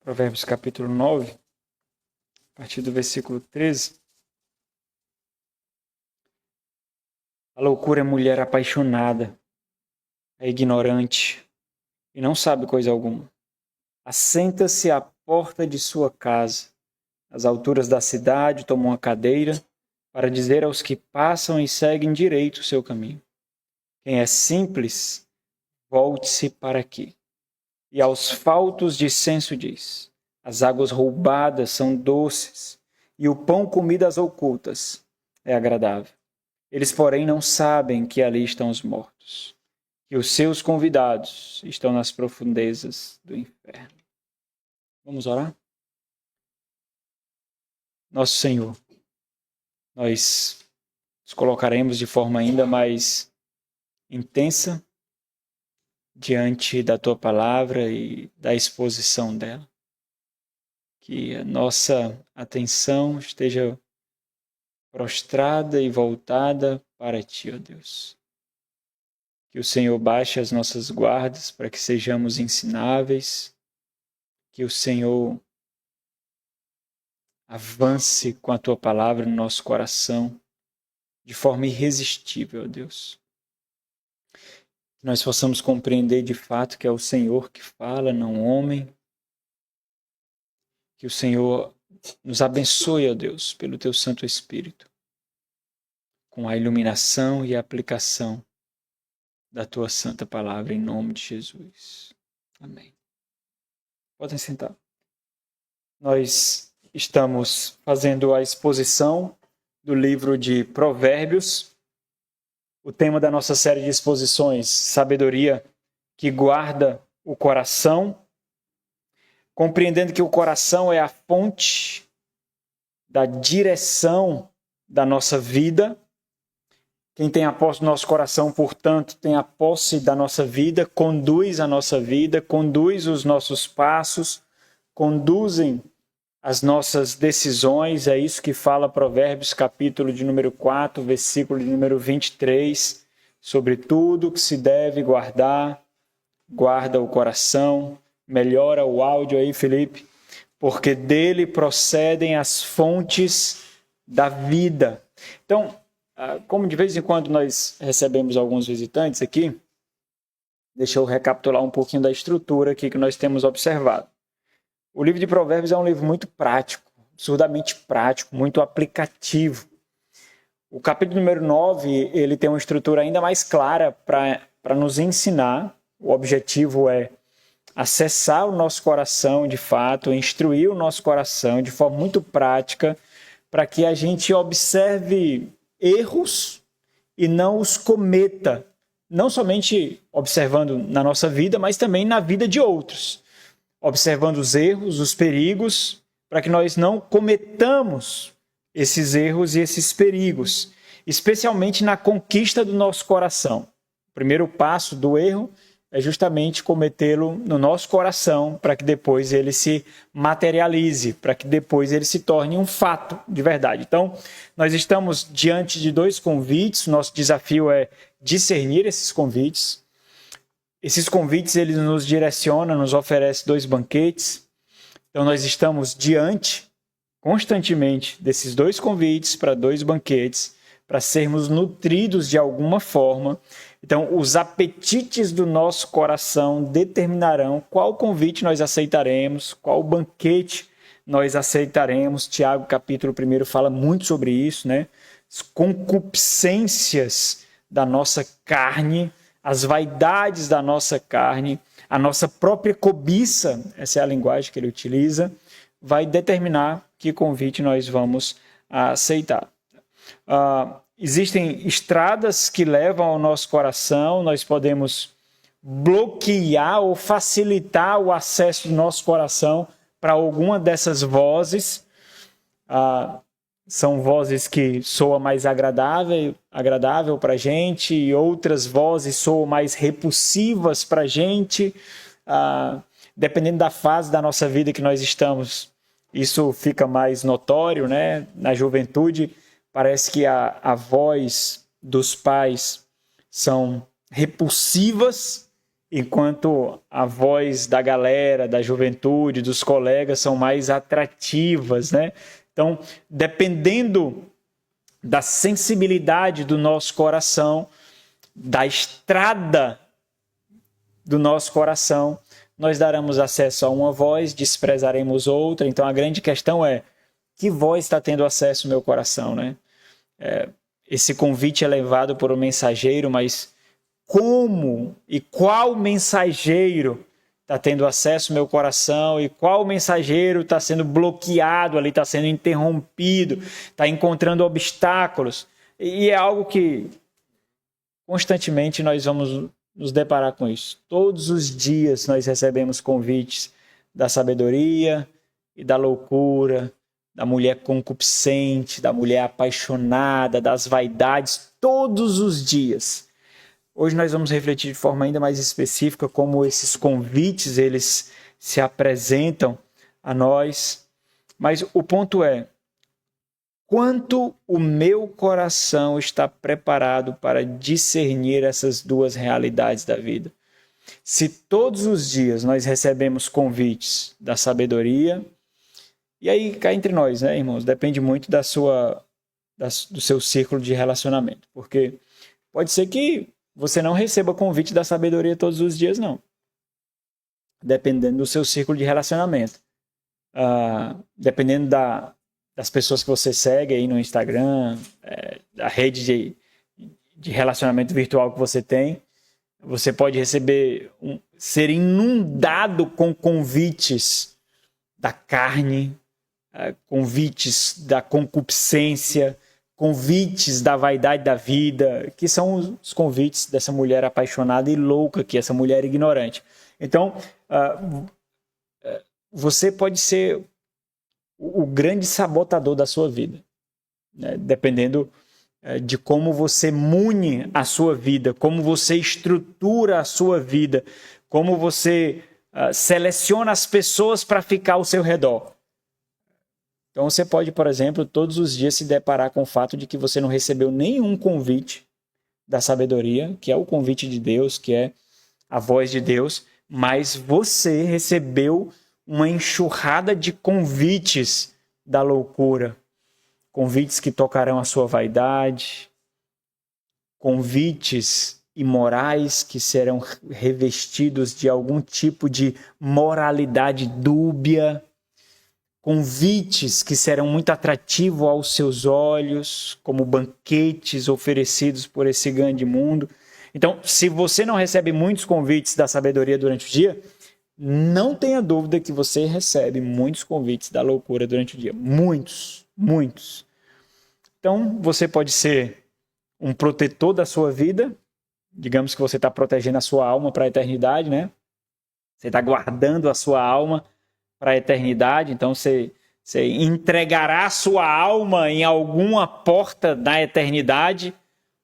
Provérbios capítulo 9, a partir do versículo 13. A loucura é mulher apaixonada, é ignorante e não sabe coisa alguma. Assenta-se à porta de sua casa, às alturas da cidade, toma uma cadeira para dizer aos que passam e seguem direito o seu caminho. Quem é simples, volte-se para aqui. E aos faltos de senso diz: as águas roubadas são doces, e o pão comido às ocultas é agradável. Eles, porém, não sabem que ali estão os mortos, que os seus convidados estão nas profundezas do inferno. Vamos orar? Nosso Senhor, nós nos colocaremos de forma ainda mais intensa diante da Tua Palavra e da exposição dela. Que a nossa atenção esteja prostrada e voltada para Ti, ó Deus. Que o Senhor baixe as nossas guardas para que sejamos ensináveis. Que o Senhor avance com a Tua Palavra no nosso coração de forma irresistível, ó Deus. Que nós possamos compreender de fato que é o Senhor que fala, não o homem. Que o Senhor nos abençoe, ó Deus, pelo Teu Santo Espírito, com a iluminação e a aplicação da Tua Santa Palavra, em nome de Jesus. Amém. Podem sentar. Nós estamos fazendo a exposição do livro de Provérbios. O tema da nossa série de exposições, sabedoria que guarda o coração, compreendendo que o coração é a fonte da direção da nossa vida. Quem tem a posse do nosso coração, portanto, tem a posse da nossa vida, conduz a nossa vida, conduz os nossos passos, conduzem as nossas decisões. É isso que fala Provérbios, capítulo de número 4, versículo de número 23. Sobre tudo que se deve guardar, guarda o coração. Melhora o áudio aí, Felipe, porque dele procedem as fontes da vida. Então, como de vez em quando nós recebemos alguns visitantes aqui, deixa eu recapitular um pouquinho da estrutura aqui que nós temos observado. O livro de Provérbios é um livro muito prático, absurdamente prático, muito aplicativo. O capítulo número 9, ele tem uma estrutura ainda mais clara para nos ensinar. O objetivo é acessar o nosso coração de fato, instruir o nosso coração de forma muito prática, para que a gente observe erros e não os cometa, não somente observando na nossa vida, mas também na vida de outros. Observando os erros, os perigos, para que nós não cometamos esses erros e esses perigos, especialmente na conquista do nosso coração. O primeiro passo do erro é justamente cometê-lo no nosso coração, para que depois ele se materialize, para que depois ele se torne um fato de verdade. Então, nós estamos diante de dois convites, nosso desafio é discernir esses convites. Esses convites, eles nos direcionam, nos oferecem dois banquetes. Então, nós estamos diante, constantemente, desses dois convites para dois banquetes, para sermos nutridos de alguma forma. Então, os apetites do nosso coração determinarão qual convite nós aceitaremos, qual banquete nós aceitaremos. Tiago, capítulo 1, fala muito sobre isso, né? As concupiscências da nossa carne, as vaidades da nossa carne, a nossa própria cobiça, essa é a linguagem que ele utiliza, vai determinar que convite nós vamos aceitar. Existem estradas que levam ao nosso coração, nós podemos bloquear ou facilitar o acesso do nosso coração para alguma dessas vozes. São vozes que soam mais agradável para a gente, e outras vozes soam mais repulsivas para a gente. Dependendo da fase da nossa vida que nós estamos, isso fica mais notório, né? Na juventude, parece que a voz dos pais são repulsivas enquanto a voz da galera, da juventude, dos colegas são mais atrativas, né? Então, dependendo da sensibilidade do nosso coração, da estrada do nosso coração, nós daremos acesso a uma voz, desprezaremos outra. Então, a grande questão é, que voz está tendo acesso ao meu coração, né? Esse convite é levado por um mensageiro, mas como e qual mensageiro está tendo acesso ao meu coração e qual mensageiro está sendo bloqueado ali, está sendo interrompido, está encontrando obstáculos. E é algo que constantemente nós vamos nos deparar com isso. Todos os dias nós recebemos convites da sabedoria e da loucura, da mulher concupiscente, da mulher apaixonada, das vaidades, todos os dias. Hoje nós vamos refletir de forma ainda mais específica como esses convites eles se apresentam a nós. Mas o ponto é, quanto o meu coração está preparado para discernir essas duas realidades da vida? Se todos os dias nós recebemos convites da sabedoria, e aí cá entre nós, né, irmãos, depende muito do seu círculo de relacionamento, porque pode ser que você não receba convite da sabedoria todos os dias, não. Dependendo do seu círculo de relacionamento. Dependendo das pessoas que você segue aí no Instagram, da rede de relacionamento virtual que você tem, você pode ser inundado com convites da carne, convites da concupiscência, convites da vaidade da vida, que são os convites dessa mulher apaixonada e louca, que essa mulher ignorante. Então, você pode ser o grande sabotador da sua vida, né? Dependendo de como você mune a sua vida, como você estrutura a sua vida, como você seleciona as pessoas para ficar ao seu redor. Então você pode, por exemplo, todos os dias se deparar com o fato de que você não recebeu nenhum convite da sabedoria, que é o convite de Deus, que é a voz de Deus, mas você recebeu uma enxurrada de convites da loucura, convites que tocarão a sua vaidade, convites imorais que serão revestidos de algum tipo de moralidade dúbia, convites que serão muito atrativos aos seus olhos, como banquetes oferecidos por esse grande mundo. Então, se você não recebe muitos convites da sabedoria durante o dia, não tenha dúvida que você recebe muitos convites da loucura durante o dia. Muitos, muitos. Então, você pode ser um protetor da sua vida. Digamos que você está protegendo a sua alma para a eternidade, né? Você está guardando a sua alma para a eternidade, então você entregará a sua alma em alguma porta da eternidade,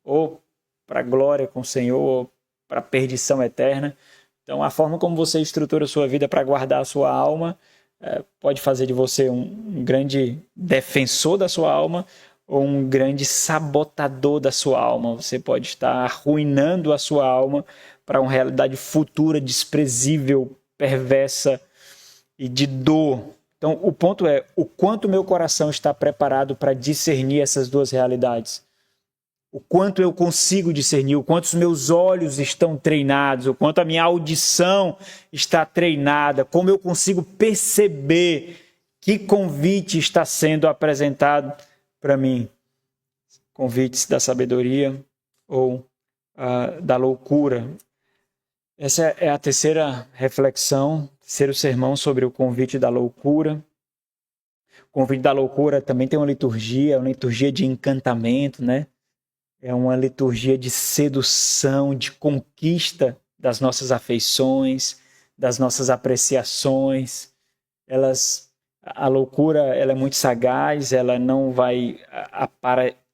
ou para a glória com o Senhor, ou para a perdição eterna. Então, a forma como você estrutura a sua vida para guardar a sua alma pode fazer de você um grande defensor da sua alma ou um grande sabotador da sua alma. Você pode estar arruinando a sua alma para uma realidade futura desprezível, perversa e de dor. Então, o ponto é o quanto meu coração está preparado para discernir essas duas realidades. O quanto eu consigo discernir, o quanto os meus olhos estão treinados, o quanto a minha audição está treinada, como eu consigo perceber que convite está sendo apresentado para mim. Convites da sabedoria ou da loucura. Essa é a terceira reflexão, terceiro sermão sobre o convite da loucura. O convite da loucura também tem uma liturgia de encantamento, né? É uma liturgia de sedução, de conquista das nossas afeições, das nossas apreciações. A loucura ela é muito sagaz, ela não vai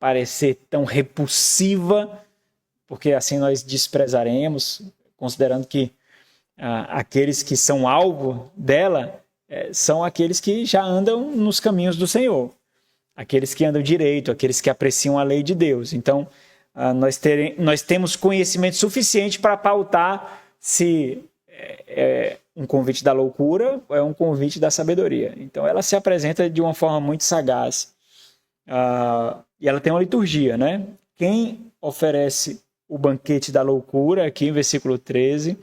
parecer tão repulsiva, porque assim nós desprezaremos, considerando que aqueles que são alvo dela são aqueles que já andam nos caminhos do Senhor, aqueles que andam direito, aqueles que apreciam a lei de Deus. Então, nós temos conhecimento suficiente para pautar se é um convite da loucura ou é um convite da sabedoria. Então ela se apresenta de uma forma muito sagaz. E ela tem uma liturgia, né? Quem oferece o banquete da loucura, aqui em versículo 13,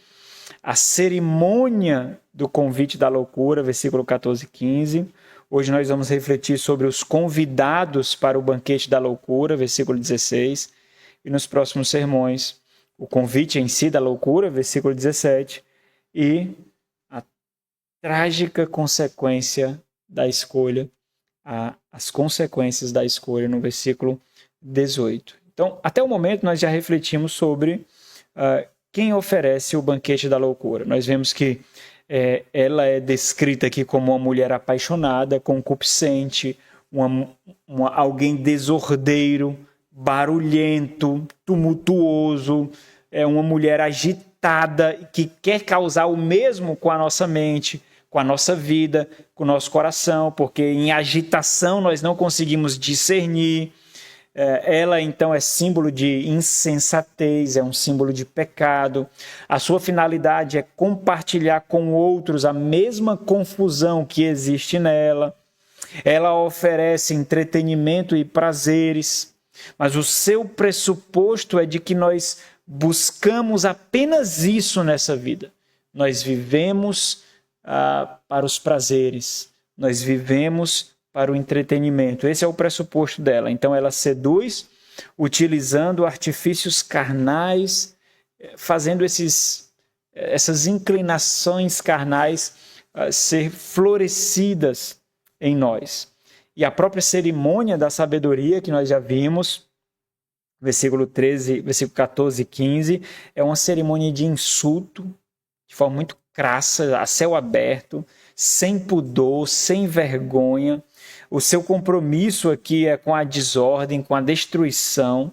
a cerimônia do convite da loucura, versículo 14 e 15. Hoje nós vamos refletir sobre os convidados para o banquete da loucura, versículo 16. E nos próximos sermões, o convite em si da loucura, versículo 17. E a trágica consequência da escolha, as consequências da escolha, no versículo 18. Então, até o momento, nós já refletimos sobre quem oferece o banquete da loucura. Nós vemos que ela é descrita aqui como uma mulher apaixonada, concupiscente, alguém desordeiro, barulhento, tumultuoso, uma mulher agitada que quer causar o mesmo com a nossa mente, com a nossa vida, com o nosso coração, porque em agitação nós não conseguimos discernir. Ela, então, é símbolo de insensatez, é um símbolo de pecado. A sua finalidade é compartilhar com outros a mesma confusão que existe nela. Ela oferece entretenimento e prazeres, mas o seu pressuposto é de que nós buscamos apenas isso nessa vida. Nós vivemos para os prazeres, nós vivemos para o entretenimento. Esse é o pressuposto dela. Então ela seduz utilizando artifícios carnais, fazendo essas inclinações carnais ser florescidas em nós. E a própria cerimônia da sabedoria que nós já vimos, versículo 13, versículo 14 e 15, é uma cerimônia de insulto, de forma muito crassa, a céu aberto, sem pudor, sem vergonha. O seu compromisso aqui é com a desordem, com a destruição.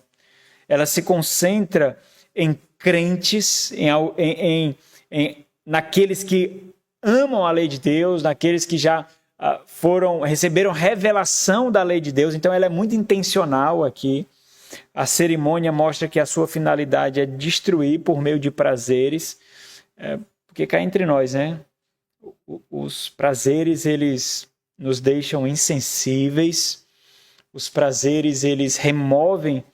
Ela se concentra em crentes, naqueles que amam a lei de Deus, naqueles que já receberam revelação da lei de Deus. Então ela é muito intencional aqui. A cerimônia mostra que a sua finalidade é destruir por meio de prazeres, porque cá entre nós, né? Os prazeres, eles nos deixam insensíveis. Os prazeres, eles removem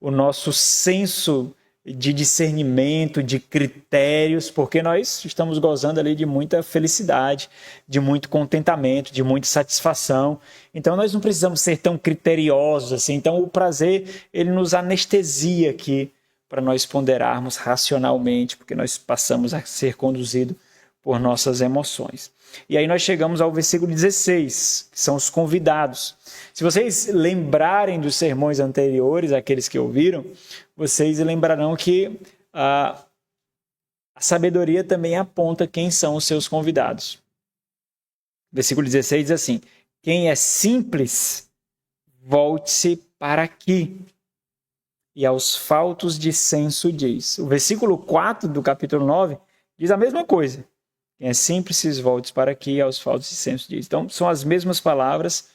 o nosso senso de discernimento, de critérios, porque nós estamos gozando ali de muita felicidade, de muito contentamento, de muita satisfação. Então nós não precisamos ser tão criteriosos assim. Então o prazer, ele nos anestesia aqui para nós ponderarmos racionalmente, porque nós passamos a ser conduzidos por nossas emoções. E aí nós chegamos ao versículo 16, que são os convidados. Se vocês lembrarem dos sermões anteriores, aqueles que ouviram, vocês lembrarão que a sabedoria também aponta quem são os seus convidados. Versículo 16 diz assim: quem é simples, volte-se para aqui. E aos faltos de senso diz. O versículo 4 do capítulo 9 diz a mesma coisa. Quem é simples, volte para aqui, aos faltos de senso diz. Então, são as mesmas palavras.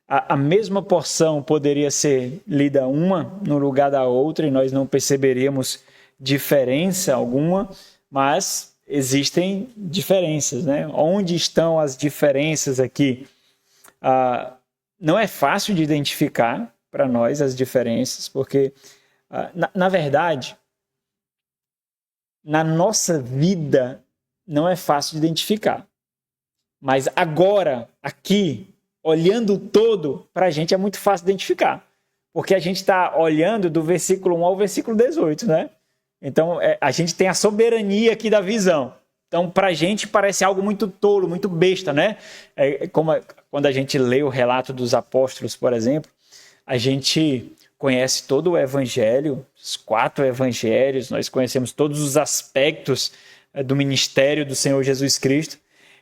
A mesma porção poderia ser lida uma no lugar da outra e nós não perceberíamos diferença alguma, mas existem diferenças, né? Onde estão as diferenças aqui? Não é fácil de identificar para nós as diferenças, porque, na verdade, na nossa vida não é fácil de identificar. Mas agora, aqui, olhando o todo, para a gente é muito fácil de identificar. Porque a gente está olhando do versículo 1 ao versículo 18, né? Então, a gente tem a soberania aqui da visão. Então, para a gente parece algo muito tolo, muito besta, né? Como quando a gente lê o relato dos apóstolos, por exemplo, a gente conhece todo o evangelho, os 4 evangelhos, nós conhecemos todos os aspectos do ministério do Senhor Jesus Cristo.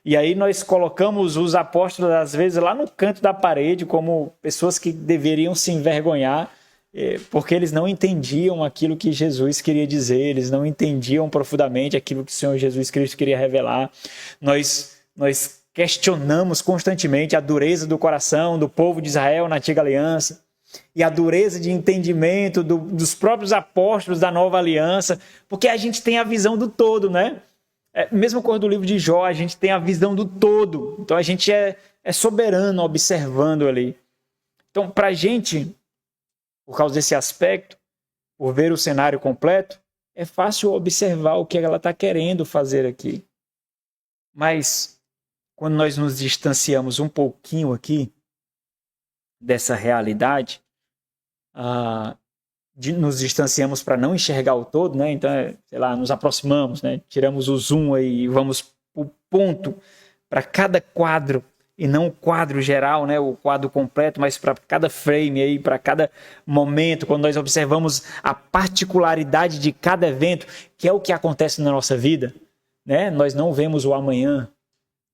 E aí nós colocamos os apóstolos, às vezes, lá no canto da parede, como pessoas que deveriam se envergonhar, porque eles não entendiam aquilo que Jesus queria dizer, eles não entendiam profundamente aquilo que o Senhor Jesus Cristo queria revelar. Nós questionamos constantemente a dureza do coração do povo de Israel na antiga aliança. e a dureza de entendimento dos próprios apóstolos da nova aliança, porque a gente tem a visão do todo, né? Mesma coisa do livro de Jó, a gente tem a visão do todo. Então a gente é soberano observando ali. Então, para a gente, por causa desse aspecto, por ver o cenário completo, é fácil observar o que ela está querendo fazer aqui. Mas, quando nós nos distanciamos um pouquinho aqui dessa realidade, nos distanciamos para não enxergar o todo, né? Então, sei lá, nos aproximamos, né? Tiramos o zoom aí e vamos para o ponto, para cada quadro, e não o quadro geral, né? O quadro completo, mas para cada frame aí, para cada momento, quando nós observamos a particularidade de cada evento, que é o que acontece na nossa vida, né? Nós não vemos o amanhã,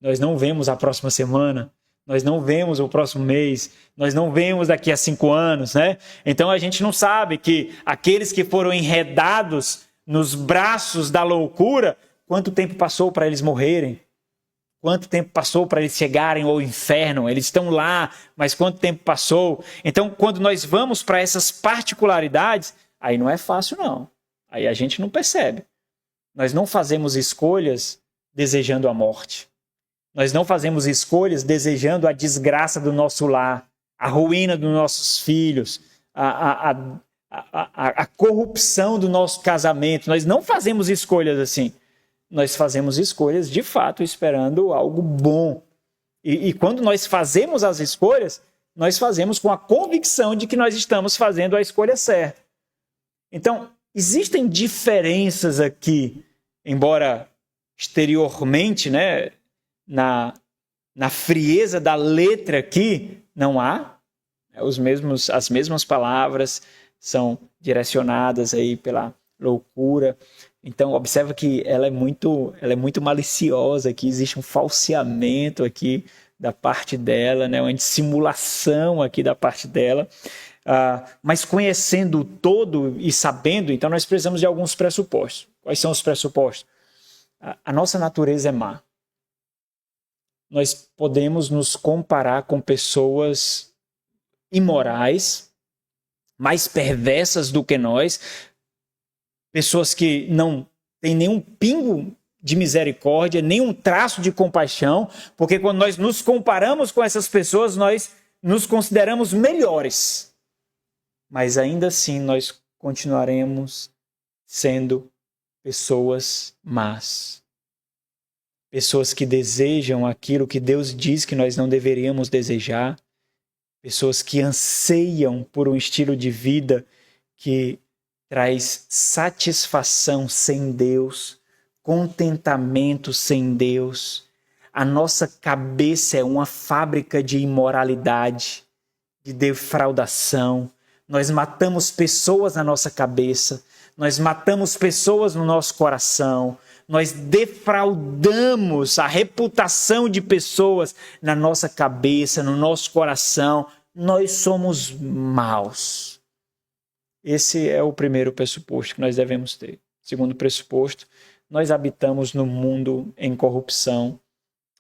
nós não vemos a próxima semana, nós não vemos o próximo mês, nós não vemos daqui a 5 anos, né? Então a gente não sabe que aqueles que foram enredados nos braços da loucura, quanto tempo passou para eles morrerem? Quanto tempo passou para eles chegarem ao inferno? Eles estão lá, mas quanto tempo passou? Então, quando nós vamos para essas particularidades, aí não é fácil, não. Aí a gente não percebe. Nós não fazemos escolhas desejando a morte. Nós não fazemos escolhas desejando a desgraça do nosso lar, a ruína dos nossos filhos, a corrupção do nosso casamento. Nós não fazemos escolhas assim. Nós fazemos escolhas, de fato, esperando algo bom. E quando nós fazemos as escolhas, nós fazemos com a convicção de que nós estamos fazendo a escolha certa. Então, existem diferenças aqui, embora exteriormente, né, na frieza da letra aqui, não há. As mesmas palavras são direcionadas aí pela loucura. Então, observa que ela é muito maliciosa, que existe um falseamento aqui da parte dela, né? Uma dissimulação aqui da parte dela. Mas conhecendo o todo e sabendo, então nós precisamos de alguns pressupostos. Quais são os pressupostos? A nossa natureza é má. Nós podemos nos comparar com pessoas imorais, mais perversas do que nós, pessoas que não têm nenhum pingo de misericórdia, nenhum traço de compaixão, porque quando nós nos comparamos com essas pessoas, nós nos consideramos melhores. Mas ainda assim nós continuaremos sendo pessoas más. Pessoas que desejam aquilo que Deus diz que nós não deveríamos desejar. Pessoas que anseiam por um estilo de vida que traz satisfação sem Deus, contentamento sem Deus. A nossa cabeça é uma fábrica de imoralidade, de defraudação. Nós matamos pessoas na nossa cabeça, nós matamos pessoas no nosso coração, nós defraudamos a reputação de pessoas na nossa cabeça, no nosso coração. Nós somos maus. Esse é o primeiro pressuposto que nós devemos ter. Segundo pressuposto, nós habitamos no mundo em corrupção,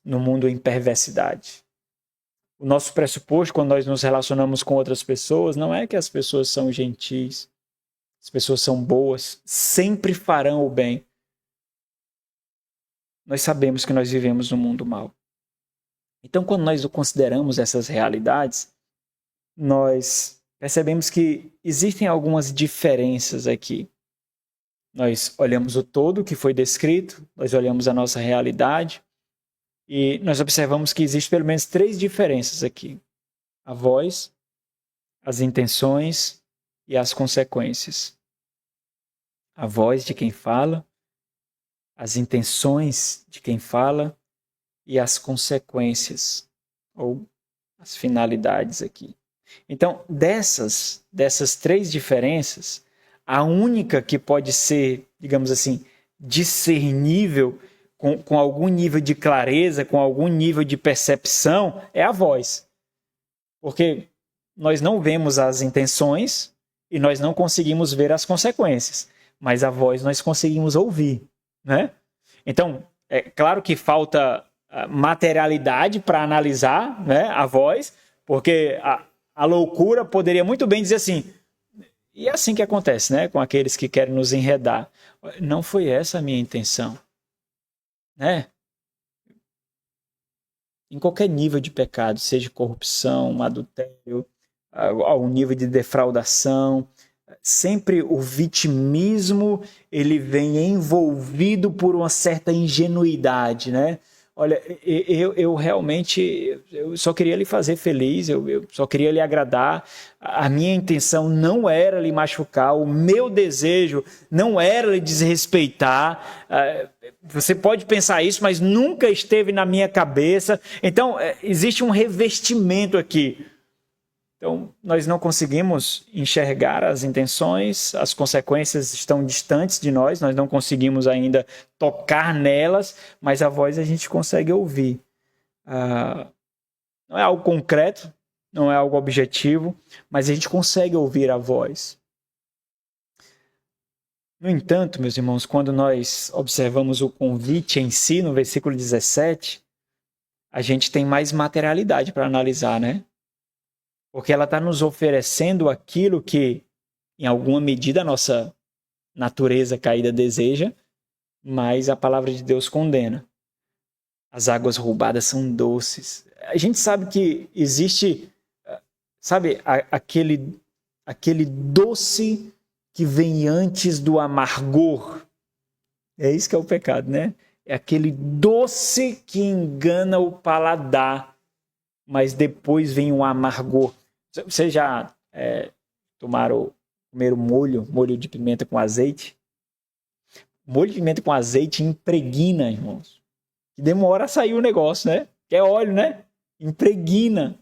no mundo em perversidade. O nosso pressuposto, quando nós nos relacionamos com outras pessoas, não é que as pessoas são gentis, as pessoas são boas, sempre farão o bem. Nós sabemos que nós vivemos num mundo mau. Então, quando nós consideramos essas realidades, nós percebemos que existem algumas diferenças aqui. Nós olhamos o todo que foi descrito, nós olhamos a nossa realidade e nós observamos que existem pelo menos 3 diferenças aqui. A voz, as intenções e as consequências. A voz de quem fala, as intenções de quem fala e as consequências, ou as finalidades aqui. Então, dessas 3 diferenças, a única que pode ser, digamos assim, discernível com algum nível de clareza, com algum nível de percepção, é a voz. Porque nós não vemos as intenções e nós não conseguimos ver as consequências, mas a voz nós conseguimos ouvir, né? Então, é claro que falta materialidade para analisar, né, a voz, porque a loucura poderia muito bem dizer assim, e é assim que acontece, né, com aqueles que querem nos enredar. Não foi essa a minha intenção, né? Em qualquer nível de pecado, seja corrupção, adultério, ao nível de defraudação, sempre o vitimismo ele vem envolvido por uma certa ingenuidade, né? Olha, eu realmente eu só queria lhe fazer feliz, eu só queria lhe agradar. A minha intenção não era lhe machucar, o meu desejo não era lhe desrespeitar. Você pode pensar isso, mas nunca esteve na minha cabeça. Então, existe um revestimento aqui. Então, nós não conseguimos enxergar as intenções, as consequências estão distantes de nós não conseguimos ainda tocar nelas, mas a voz a gente consegue ouvir. Não é algo concreto, não é algo objetivo, mas a gente consegue ouvir a voz. No entanto, meus irmãos, quando nós observamos o convite em si, no versículo 17, a gente tem mais materialidade para analisar, né? Porque ela está nos oferecendo aquilo que, em alguma medida, a nossa natureza caída deseja, mas a palavra de Deus condena. As águas roubadas são doces. A gente sabe que existe, sabe, aquele doce que vem antes do amargor. É isso que é o pecado, né? É aquele doce que engana o paladar, mas depois vem o amargor. Vocês já comeram molho de pimenta com azeite? Molho de pimenta com azeite impregna, irmãos. E demora a sair o negócio, né? Que é óleo, né? Impregna.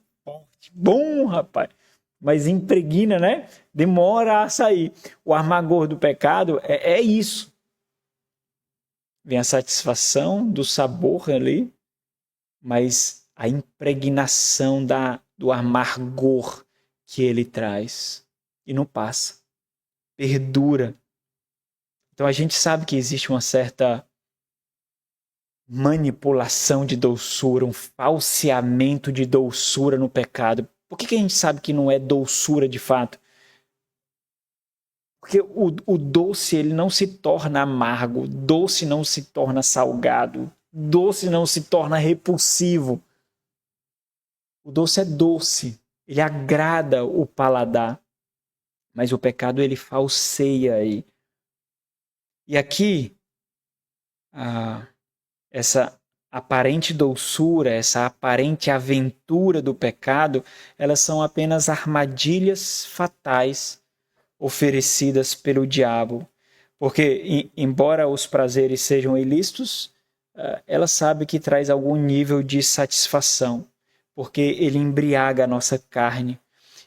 Bom, rapaz. Mas impregna, né? Demora a sair. O amargor do pecado é isso. Vem a satisfação do sabor ali, mas a impregnação do amargor que ele traz. E não passa. Perdura. Então a gente sabe que existe uma certa manipulação de doçura, um falseamento de doçura no pecado. Por que a gente sabe que não é doçura de fato? Porque o doce ele não se torna amargo, o doce não se torna salgado, o doce não se torna repulsivo. O doce é doce, ele agrada o paladar, mas o pecado ele falseia aí. E aqui, essa aparente doçura, essa aparente aventura do pecado, elas são apenas armadilhas fatais oferecidas pelo diabo. Porque, embora os prazeres sejam ilícitos, ela sabe que traz algum nível de satisfação, porque ele embriaga a nossa carne.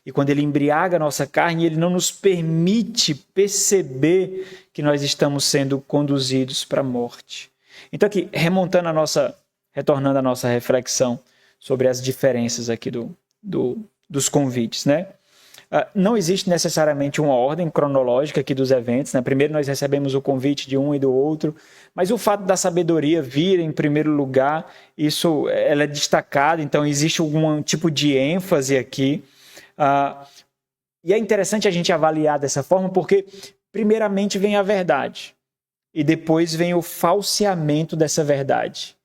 E quando ele embriaga a nossa carne, ele não nos permite perceber que nós estamos sendo conduzidos para a morte. Então aqui, retornando à nossa reflexão sobre as diferenças aqui dos convites, né? Não existe necessariamente uma ordem cronológica aqui dos eventos, né? Primeiro nós recebemos o convite de um e do outro, mas o fato da sabedoria vir em primeiro lugar, ela é destacada, então existe algum tipo de ênfase aqui. E é interessante a gente avaliar dessa forma, porque primeiramente vem a verdade, e depois vem o falseamento dessa verdade.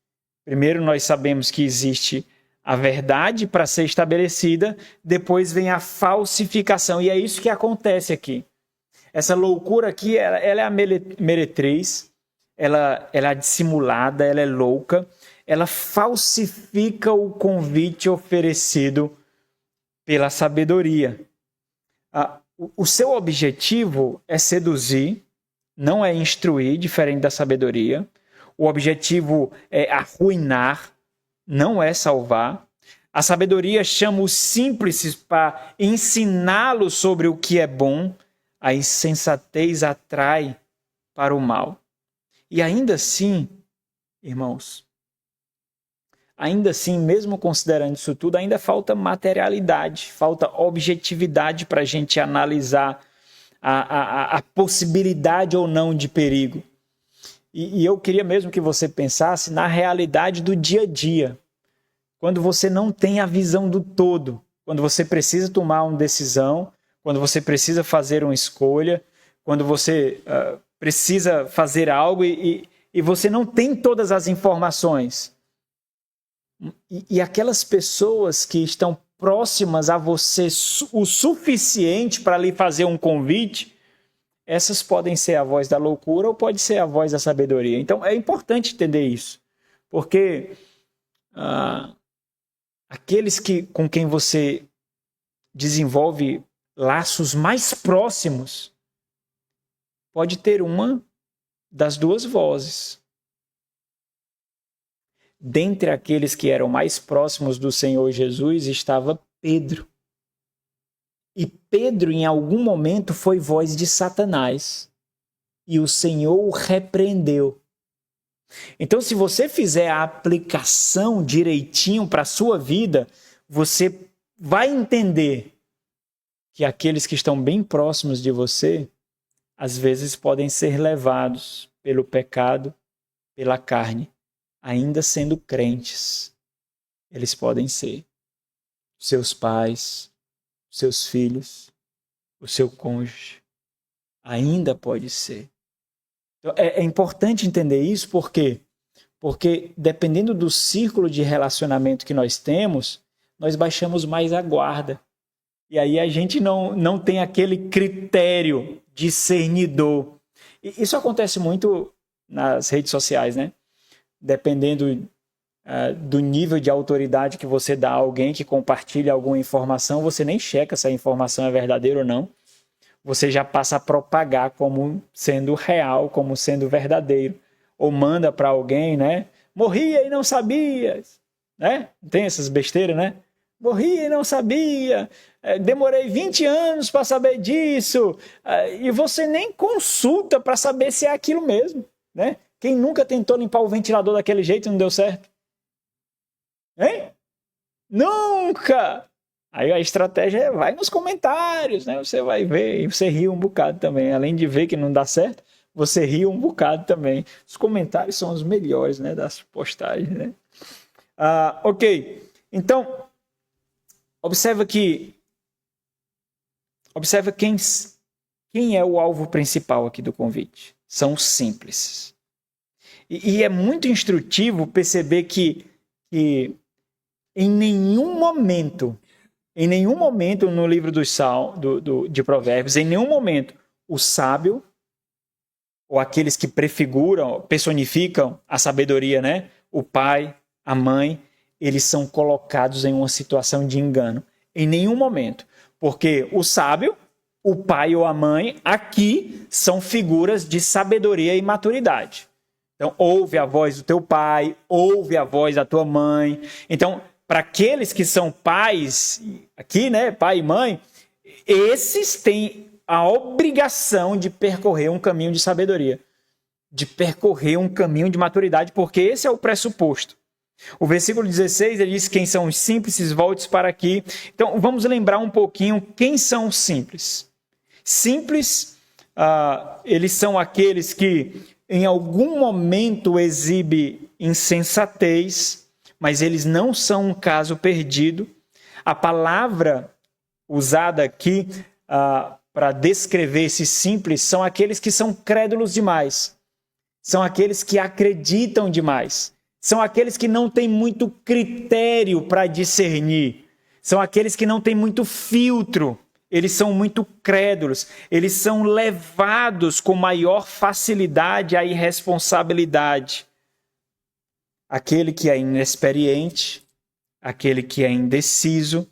Primeiro nós sabemos que existe a verdade para ser estabelecida, depois vem a falsificação, e é isso que acontece aqui. Essa loucura aqui, ela é a meretriz, ela é dissimulada, ela é louca, ela falsifica o convite oferecido pela sabedoria. O seu objetivo é seduzir, não é instruir, diferente da sabedoria. O objetivo é arruinar, não é salvar. A sabedoria chama os simples para ensiná-los sobre o que é bom. A insensatez atrai para o mal. E ainda assim, irmãos, ainda assim, mesmo considerando isso tudo, ainda falta materialidade, falta objetividade para a gente analisar a possibilidade ou não de perigo. E eu queria mesmo que você pensasse na realidade do dia a dia. Quando você não tem a visão do todo, quando você precisa tomar uma decisão, quando você precisa fazer uma escolha, quando você precisa fazer algo e você não tem todas as informações. E aquelas pessoas que estão próximas a você o suficiente para lhe fazer um convite, essas podem ser a voz da loucura ou pode ser a voz da sabedoria. Então é importante entender isso, porque aqueles com quem você desenvolve laços mais próximos pode ter uma das duas vozes. Dentre aqueles que eram mais próximos do Senhor Jesus estava Pedro. E Pedro, em algum momento, foi voz de Satanás. E o Senhor o repreendeu. Então, se você fizer a aplicação direitinho para a sua vida, você vai entender que aqueles que estão bem próximos de você, às vezes podem ser levados pelo pecado, pela carne. Ainda sendo crentes, eles podem ser seus pais, seus filhos, o seu cônjuge. Ainda pode ser. Então, é importante entender isso porque dependendo do círculo de relacionamento que nós temos, nós baixamos mais a guarda. E aí a gente não tem aquele critério discernidor. E isso acontece muito nas redes sociais, né? Dependendo do nível de autoridade que você dá a alguém que compartilha alguma informação, você nem checa se a informação é verdadeira ou não. Você já passa a propagar como sendo real, como sendo verdadeiro. Ou manda para alguém, né? Morria e não sabia. Né? Tem essas besteiras, né? Morria e não sabia. Demorei 20 anos para saber disso. E você nem consulta para saber se é aquilo mesmo, né? Quem nunca tentou limpar o ventilador daquele jeito e não deu certo? Hein? Nunca! Aí a estratégia é vai nos comentários, né? Você vai ver e você ri um bocado também. Além de ver que não dá certo, você ri um bocado também. Os comentários são os melhores, né? Das postagens, né? Ok. Então, observa quem é o alvo principal aqui do convite. São os simples. E é muito instrutivo perceber que em nenhum momento no livro de Provérbios, em nenhum momento o sábio, ou aqueles que personificam a sabedoria, né? O pai, a mãe, eles são colocados em uma situação de engano. Em nenhum momento. Porque o sábio, o pai ou a mãe, aqui são figuras de sabedoria e maturidade. Então, ouve a voz do teu pai, ouve a voz da tua mãe. Então, para aqueles que são pais, aqui, né, pai e mãe, esses têm a obrigação de percorrer um caminho de sabedoria, de percorrer um caminho de maturidade, porque esse é o pressuposto. O versículo 16, ele diz, quem são os simples, volte para aqui. Então, vamos lembrar um pouquinho quem são os simples. Simples, eles são aqueles que em algum momento exibem insensatez, mas eles não são um caso perdido. A palavra usada aqui para descrever esses simples são aqueles que são crédulos demais. São aqueles que acreditam demais. São aqueles que não têm muito critério para discernir. São aqueles que não têm muito filtro. Eles são muito crédulos. Eles são levados com maior facilidade à irresponsabilidade. Aquele que é inexperiente, aquele que é indeciso,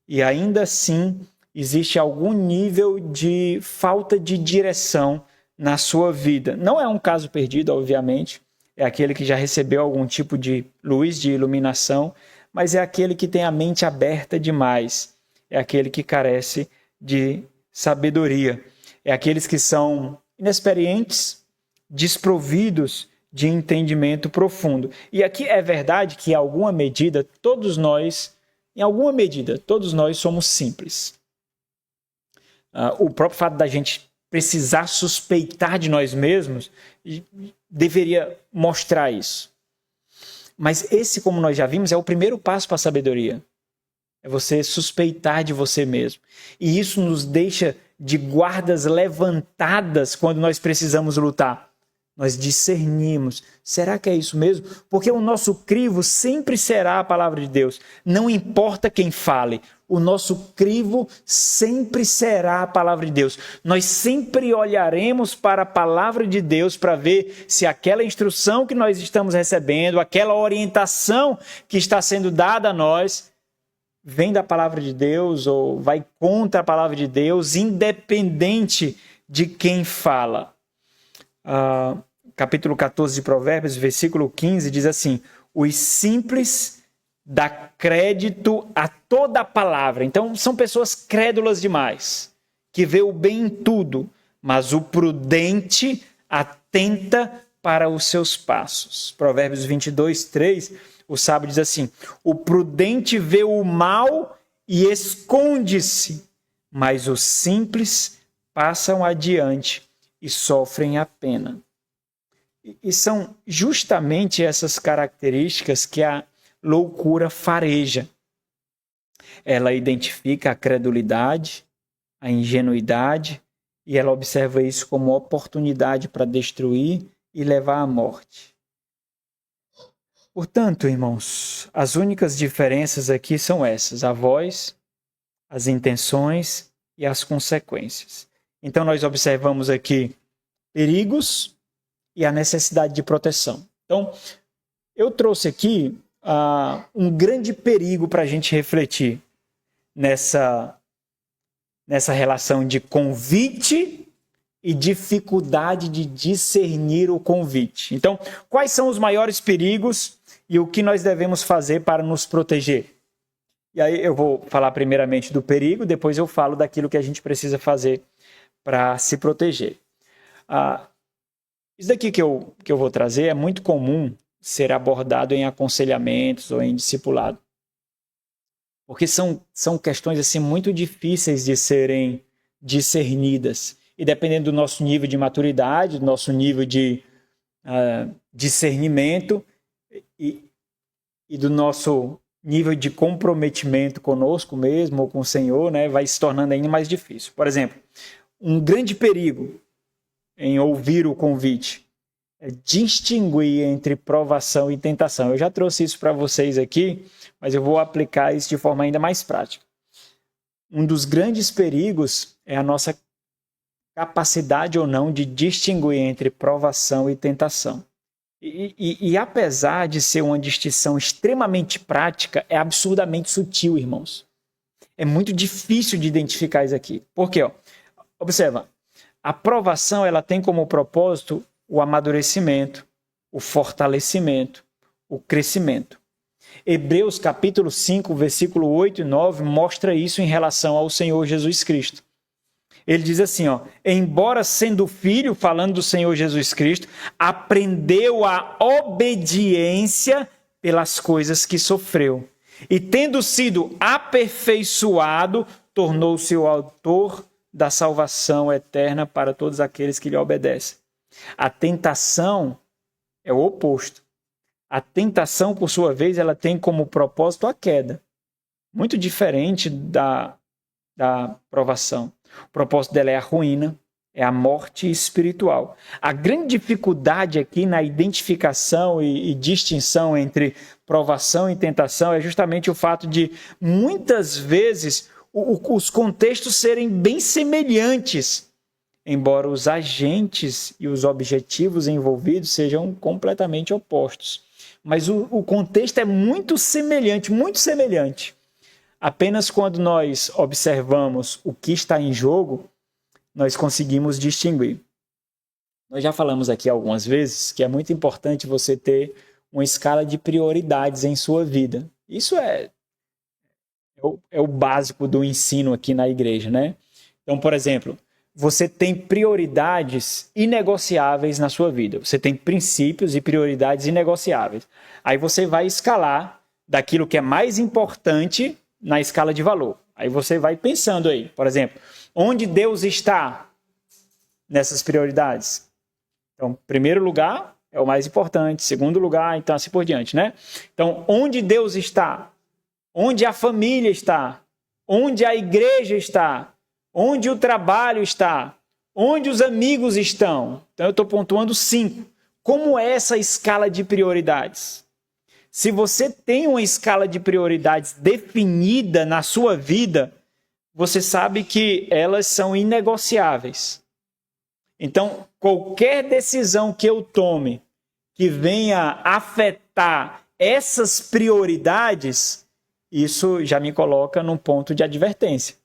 e ainda assim existe algum nível de falta de direção na sua vida. Não é um caso perdido, obviamente, é aquele que já recebeu algum tipo de luz, de iluminação, mas é aquele que tem a mente aberta demais, é aquele que carece de sabedoria, é aqueles que são inexperientes, desprovidos de entendimento profundo. E aqui é verdade que, em alguma medida, todos nós somos simples. O próprio fato da gente precisar suspeitar de nós mesmos deveria mostrar isso. Mas esse, como nós já vimos, é o primeiro passo para a sabedoria. É você suspeitar de você mesmo. E isso nos deixa de guardas levantadas quando nós precisamos lutar. Nós discernimos. Será que é isso mesmo? Porque o nosso crivo sempre será a palavra de Deus. Não importa quem fale. O nosso crivo sempre será a palavra de Deus. Nós sempre olharemos para a palavra de Deus para ver se aquela instrução que nós estamos recebendo, aquela orientação que está sendo dada a nós, vem da palavra de Deus ou vai contra a palavra de Deus, independente de quem fala. Capítulo 14 de Provérbios, versículo 15, diz assim: os simples dá crédito a toda a palavra. Então, são pessoas crédulas demais, que vê o bem em tudo, mas o prudente atenta para os seus passos. Provérbios 22, 3, o sábio diz assim: o prudente vê o mal e esconde-se, mas os simples passam adiante e sofrem a pena. E são justamente essas características que a loucura fareja. Ela identifica a credulidade, a ingenuidade, e ela observa isso como oportunidade para destruir e levar à morte. Portanto, irmãos, as únicas diferenças aqui são essas: a voz, as intenções e as consequências. Então, nós observamos aqui perigos e a necessidade de proteção. Então, eu trouxe aqui um grande perigo para a gente refletir nessa relação de convite e dificuldade de discernir o convite. Então, quais são os maiores perigos e o que nós devemos fazer para nos proteger? E aí eu vou falar primeiramente do perigo, depois eu falo daquilo que a gente precisa fazer para se proteger. Isso daqui que eu vou trazer é muito comum ser abordado em aconselhamentos ou em discipulado. Porque são questões assim, muito difíceis de serem discernidas. E dependendo do nosso nível de maturidade, do nosso nível de discernimento e do nosso nível de comprometimento conosco mesmo ou com o Senhor, né, vai se tornando ainda mais difícil. Por exemplo, um grande perigo em ouvir o convite é distinguir entre provação e tentação. Eu já trouxe isso para vocês aqui, mas eu vou aplicar isso de forma ainda mais prática. Um dos grandes perigos é a nossa capacidade ou não de distinguir entre provação e tentação. E apesar de ser uma distinção extremamente prática, é absurdamente sutil, irmãos. É muito difícil de identificar isso aqui. Por quê? Observa, a provação ela tem como propósito o amadurecimento, o fortalecimento, o crescimento. Hebreus capítulo 5, versículo 8 e 9 mostra isso em relação ao Senhor Jesus Cristo. Ele diz assim, embora sendo filho, falando do Senhor Jesus Cristo, aprendeu a obediência pelas coisas que sofreu. E tendo sido aperfeiçoado, tornou-se o autor da salvação eterna para todos aqueles que lhe obedecem. A tentação é o oposto. A tentação, por sua vez, ela tem como propósito a queda. Muito diferente da provação. O propósito dela é a ruína, é a morte espiritual. A grande dificuldade aqui na identificação e distinção entre provação e tentação é justamente o fato de, muitas vezes, os contextos serem bem semelhantes, embora os agentes e os objetivos envolvidos sejam completamente opostos. Mas o contexto é muito semelhante. Apenas quando nós observamos o que está em jogo, nós conseguimos distinguir. Nós já falamos aqui algumas vezes que é muito importante você ter uma escala de prioridades em sua vida. Isso é o básico do ensino aqui na igreja, né? Então, por exemplo, você tem prioridades inegociáveis na sua vida. Você tem princípios e prioridades inegociáveis. Aí você vai escalar daquilo que é mais importante na escala de valor. Aí você vai pensando aí, por exemplo, onde Deus está nessas prioridades? Então, primeiro lugar é o mais importante, segundo lugar, então assim por diante, né? Então, onde Deus está? onde a família está, onde a igreja está, onde o trabalho está, onde os amigos estão. Então eu estou pontuando 5. Como é essa escala de prioridades? Se você tem uma escala de prioridades definida na sua vida, você sabe que elas são inegociáveis. Então, qualquer decisão que eu tome que venha afetar essas prioridades, isso já me coloca num ponto de advertência.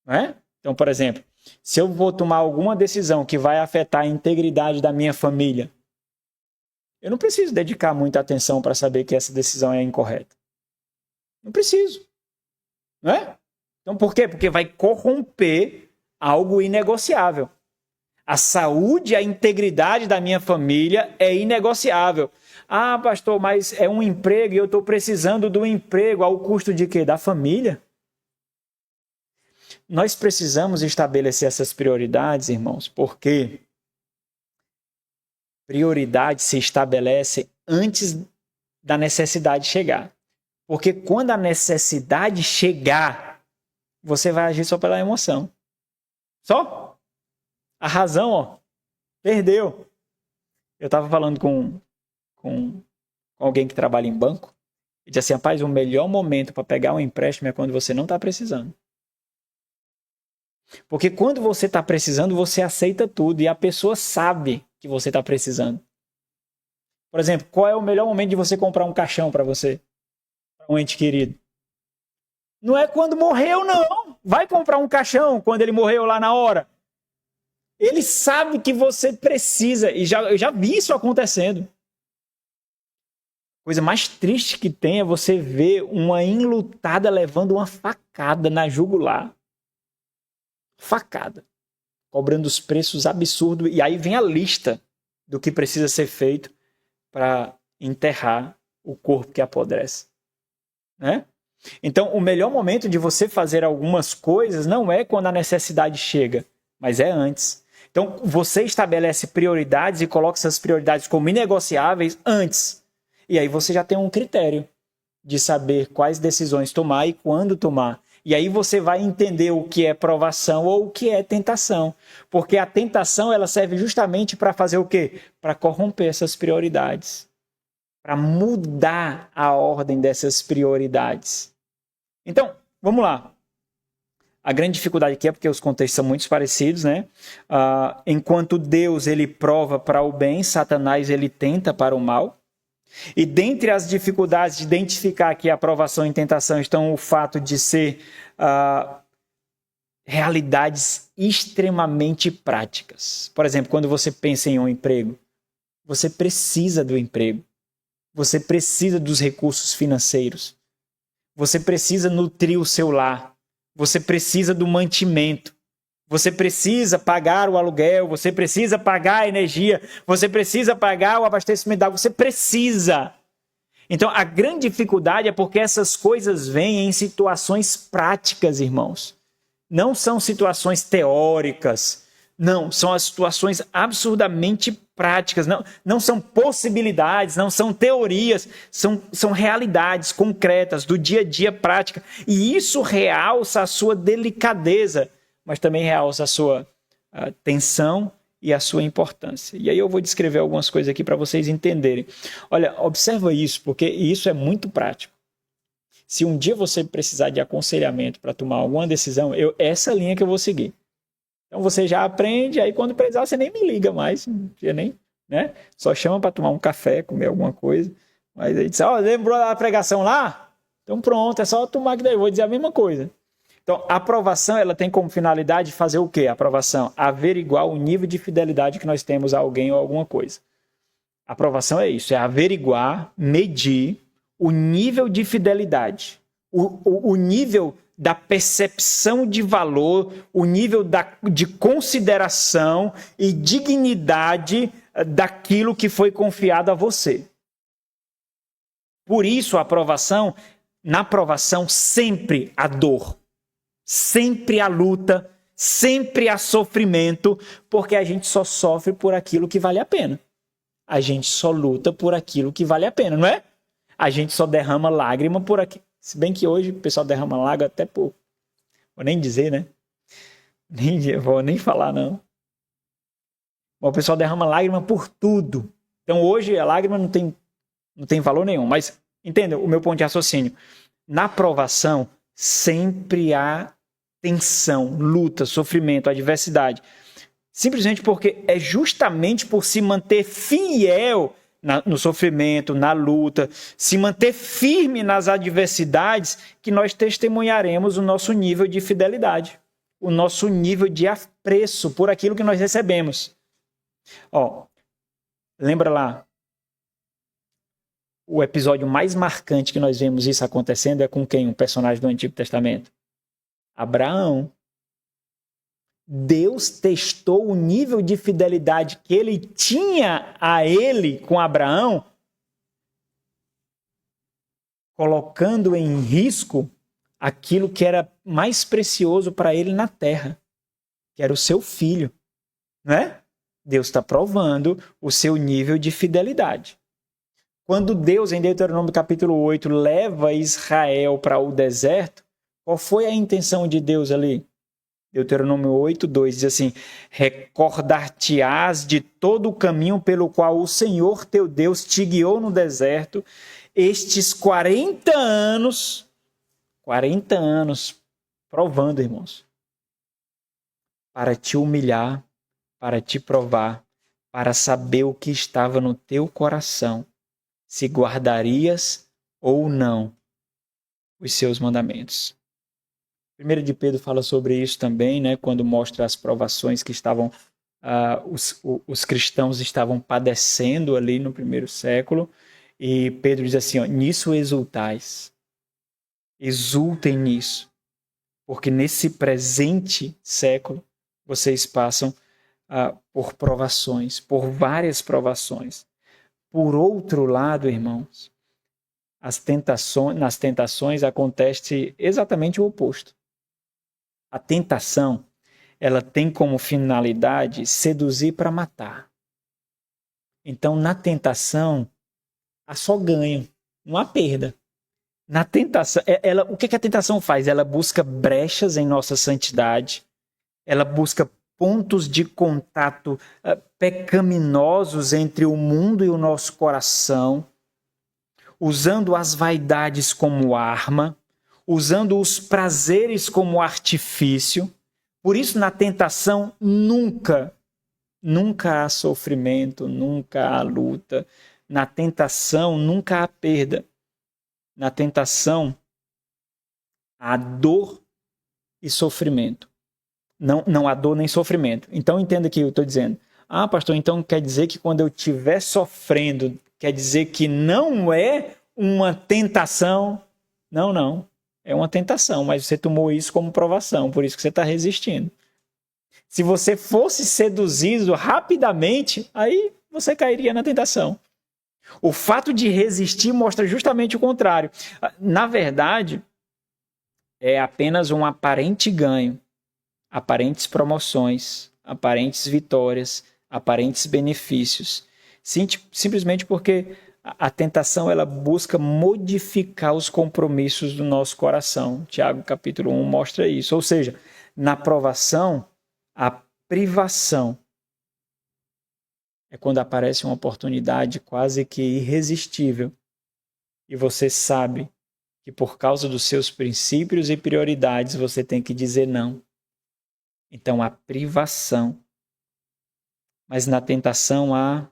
Não é? Então, por exemplo, se eu vou tomar alguma decisão que vai afetar a integridade da minha família, eu não preciso dedicar muita atenção para saber que essa decisão é incorreta. Não preciso. Não é? Então, por quê? Porque vai corromper algo inegociável. A saúde e a integridade da minha família é inegociável. Ah, pastor, mas é um emprego e eu estou precisando do emprego ao custo de quê? Da família? Nós precisamos estabelecer essas prioridades, irmãos, porque prioridade se estabelece antes da necessidade chegar. Porque quando a necessidade chegar, você vai agir só pela emoção. Só? A razão, ó, perdeu. Eu estava falando com alguém que trabalha em banco. Ele disse assim, rapaz, o melhor momento para pegar um empréstimo é quando você não está precisando. Porque quando você está precisando, você aceita tudo e a pessoa sabe que você está precisando. Por exemplo, qual é o melhor momento de você comprar um caixão para você? Para um ente querido? Não é quando morreu, não. Vai comprar um caixão quando ele morreu lá na hora. Ele sabe que você precisa. E eu já vi isso acontecendo. A coisa mais triste que tem é você ver uma enlutada levando uma facada na jugular. Facada. Cobrando os preços absurdos. E aí vem a lista do que precisa ser feito para enterrar o corpo que apodrece. Né? Então, o melhor momento de você fazer algumas coisas não é quando a necessidade chega, mas é antes. Então, você estabelece prioridades e coloca essas prioridades como inegociáveis antes. E aí você já tem um critério de saber quais decisões tomar e quando tomar. E aí você vai entender o que é provação ou o que é tentação. Porque a tentação ela serve justamente para fazer o quê? Para corromper essas prioridades. Para mudar a ordem dessas prioridades. Então, vamos lá. A grande dificuldade aqui é porque os contextos são muito parecidos, né? Enquanto Deus ele prova para o bem, Satanás ele tenta para o mal. E dentre as dificuldades de identificar aqui a aprovação e tentação estão o fato de ser realidades extremamente práticas. Por exemplo, quando você pensa em um emprego, você precisa do emprego. Você precisa dos recursos financeiros. Você precisa nutrir o seu lar. Você precisa do mantimento. Você precisa pagar o aluguel. Você precisa pagar a energia. Você precisa pagar o abastecimento d'água. Você precisa. Então, a grande dificuldade é porque essas coisas vêm em situações práticas, irmãos. Não são situações teóricas. Não, são as situações absurdamente práticas. Não são possibilidades, não são teorias, são realidades concretas do dia a dia prática. E isso realça a sua delicadeza, mas também realça a sua tensão e a sua importância. E aí eu vou descrever algumas coisas aqui para vocês entenderem. Olha, observa isso, porque isso é muito prático. Se um dia você precisar de aconselhamento para tomar alguma decisão, essa linha que eu vou seguir. Então você já aprende, aí quando precisar você nem me liga mais, né? Só chama para tomar um café, comer alguma coisa. Mas aí diz, lembrou da pregação lá? Então pronto, é só tomar que daí eu vou dizer a mesma coisa. Então a aprovação ela tem como finalidade fazer o quê? A aprovação, averiguar o nível de fidelidade que nós temos a alguém ou alguma coisa. A aprovação é isso, é averiguar, medir o nível de fidelidade, o nível da percepção de valor, o nível de consideração e dignidade daquilo que foi confiado a você. Por isso, na aprovação, sempre há dor, sempre há luta, sempre há sofrimento, porque a gente só sofre por aquilo que vale a pena. A gente só luta por aquilo que vale a pena, não é? A gente só derrama lágrima por aquilo. Se bem que hoje o pessoal derrama lágrima até por... Vou nem dizer, né? Vou nem falar, não. O pessoal derrama lágrima por tudo. Então hoje a lágrima não tem valor nenhum. Mas entenda o meu ponto de raciocínio. Na provação sempre há tensão, luta, sofrimento, adversidade. Simplesmente porque é justamente por se manter fiel no sofrimento, na luta, se manter firme nas adversidades, que nós testemunharemos o nosso nível de fidelidade, o nosso nível de apreço por aquilo que nós recebemos. Lembra lá, o episódio mais marcante que nós vemos isso acontecendo é com quem? Um personagem do Antigo Testamento? Abraão. Deus testou o nível de fidelidade que ele tinha a ele com Abraão, colocando em risco aquilo que era mais precioso para ele na terra, que era o seu filho, né? Deus está provando o seu nível de fidelidade. Quando Deus, em Deuteronômio capítulo 8, leva Israel para o deserto, qual foi a intenção de Deus ali? Deuteronômio 8:2 diz assim: recordar-te-ás de todo o caminho pelo qual o Senhor teu Deus te guiou no deserto, estes 40 anos provando, irmãos, para te humilhar, para te provar, para saber o que estava no teu coração, se guardarias ou não os seus mandamentos. 1 de Pedro fala sobre isso também, né, quando mostra as provações que estavam, os cristãos estavam padecendo ali no primeiro século. E Pedro diz assim, nisso exultais. Exultem nisso. Porque nesse presente século, vocês passam por provações, por várias provações. Por outro lado, irmãos, nas tentações acontece exatamente o oposto. A tentação, ela tem como finalidade seduzir para matar. Então, na tentação, há só ganho, não há perda. Na tentação, o que a tentação faz? Ela busca brechas em nossa santidade, ela busca pontos de contato pecaminosos entre o mundo e o nosso coração, usando as vaidades como arma, usando os prazeres como artifício. Por isso, na tentação, nunca há sofrimento, nunca há luta. Na tentação, nunca há perda. Na tentação, há dor e sofrimento. Não há dor nem sofrimento. Então, entenda que eu estou dizendo. Pastor, então quer dizer que quando eu estiver sofrendo, quer dizer que não é uma tentação? Não. É uma tentação, mas você tomou isso como provação, por isso que você está resistindo. Se você fosse seduzido rapidamente, aí você cairia na tentação. O fato de resistir mostra justamente o contrário. Na verdade, é apenas um aparente ganho, aparentes promoções, aparentes vitórias, aparentes benefícios. Simplesmente porque a tentação ela busca modificar os compromissos do nosso coração. Tiago capítulo 1 mostra isso. Ou seja, na provação, a privação é quando aparece uma oportunidade quase que irresistível e você sabe que por causa dos seus princípios e prioridades você tem que dizer não. Então, a privação. Mas na tentação há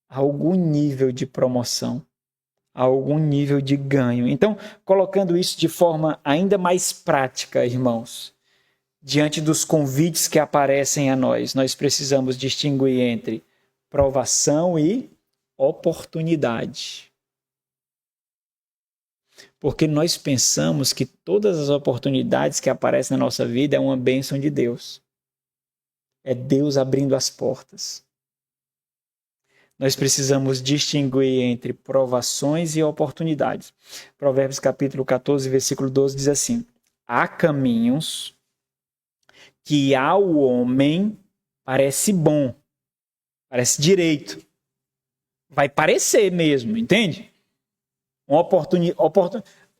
algum nível de promoção, algum nível de ganho. Então, colocando isso de forma ainda mais prática, irmãos, diante dos convites que aparecem a nós precisamos distinguir entre provação e oportunidade. Porque nós pensamos que todas as oportunidades que aparecem na nossa vida é uma bênção de Deus. É Deus abrindo as portas. Nós precisamos distinguir entre provações e oportunidades. Provérbios capítulo 14, versículo 12 diz assim: há caminhos que ao homem parece bom, parece direito. Vai parecer mesmo, entende?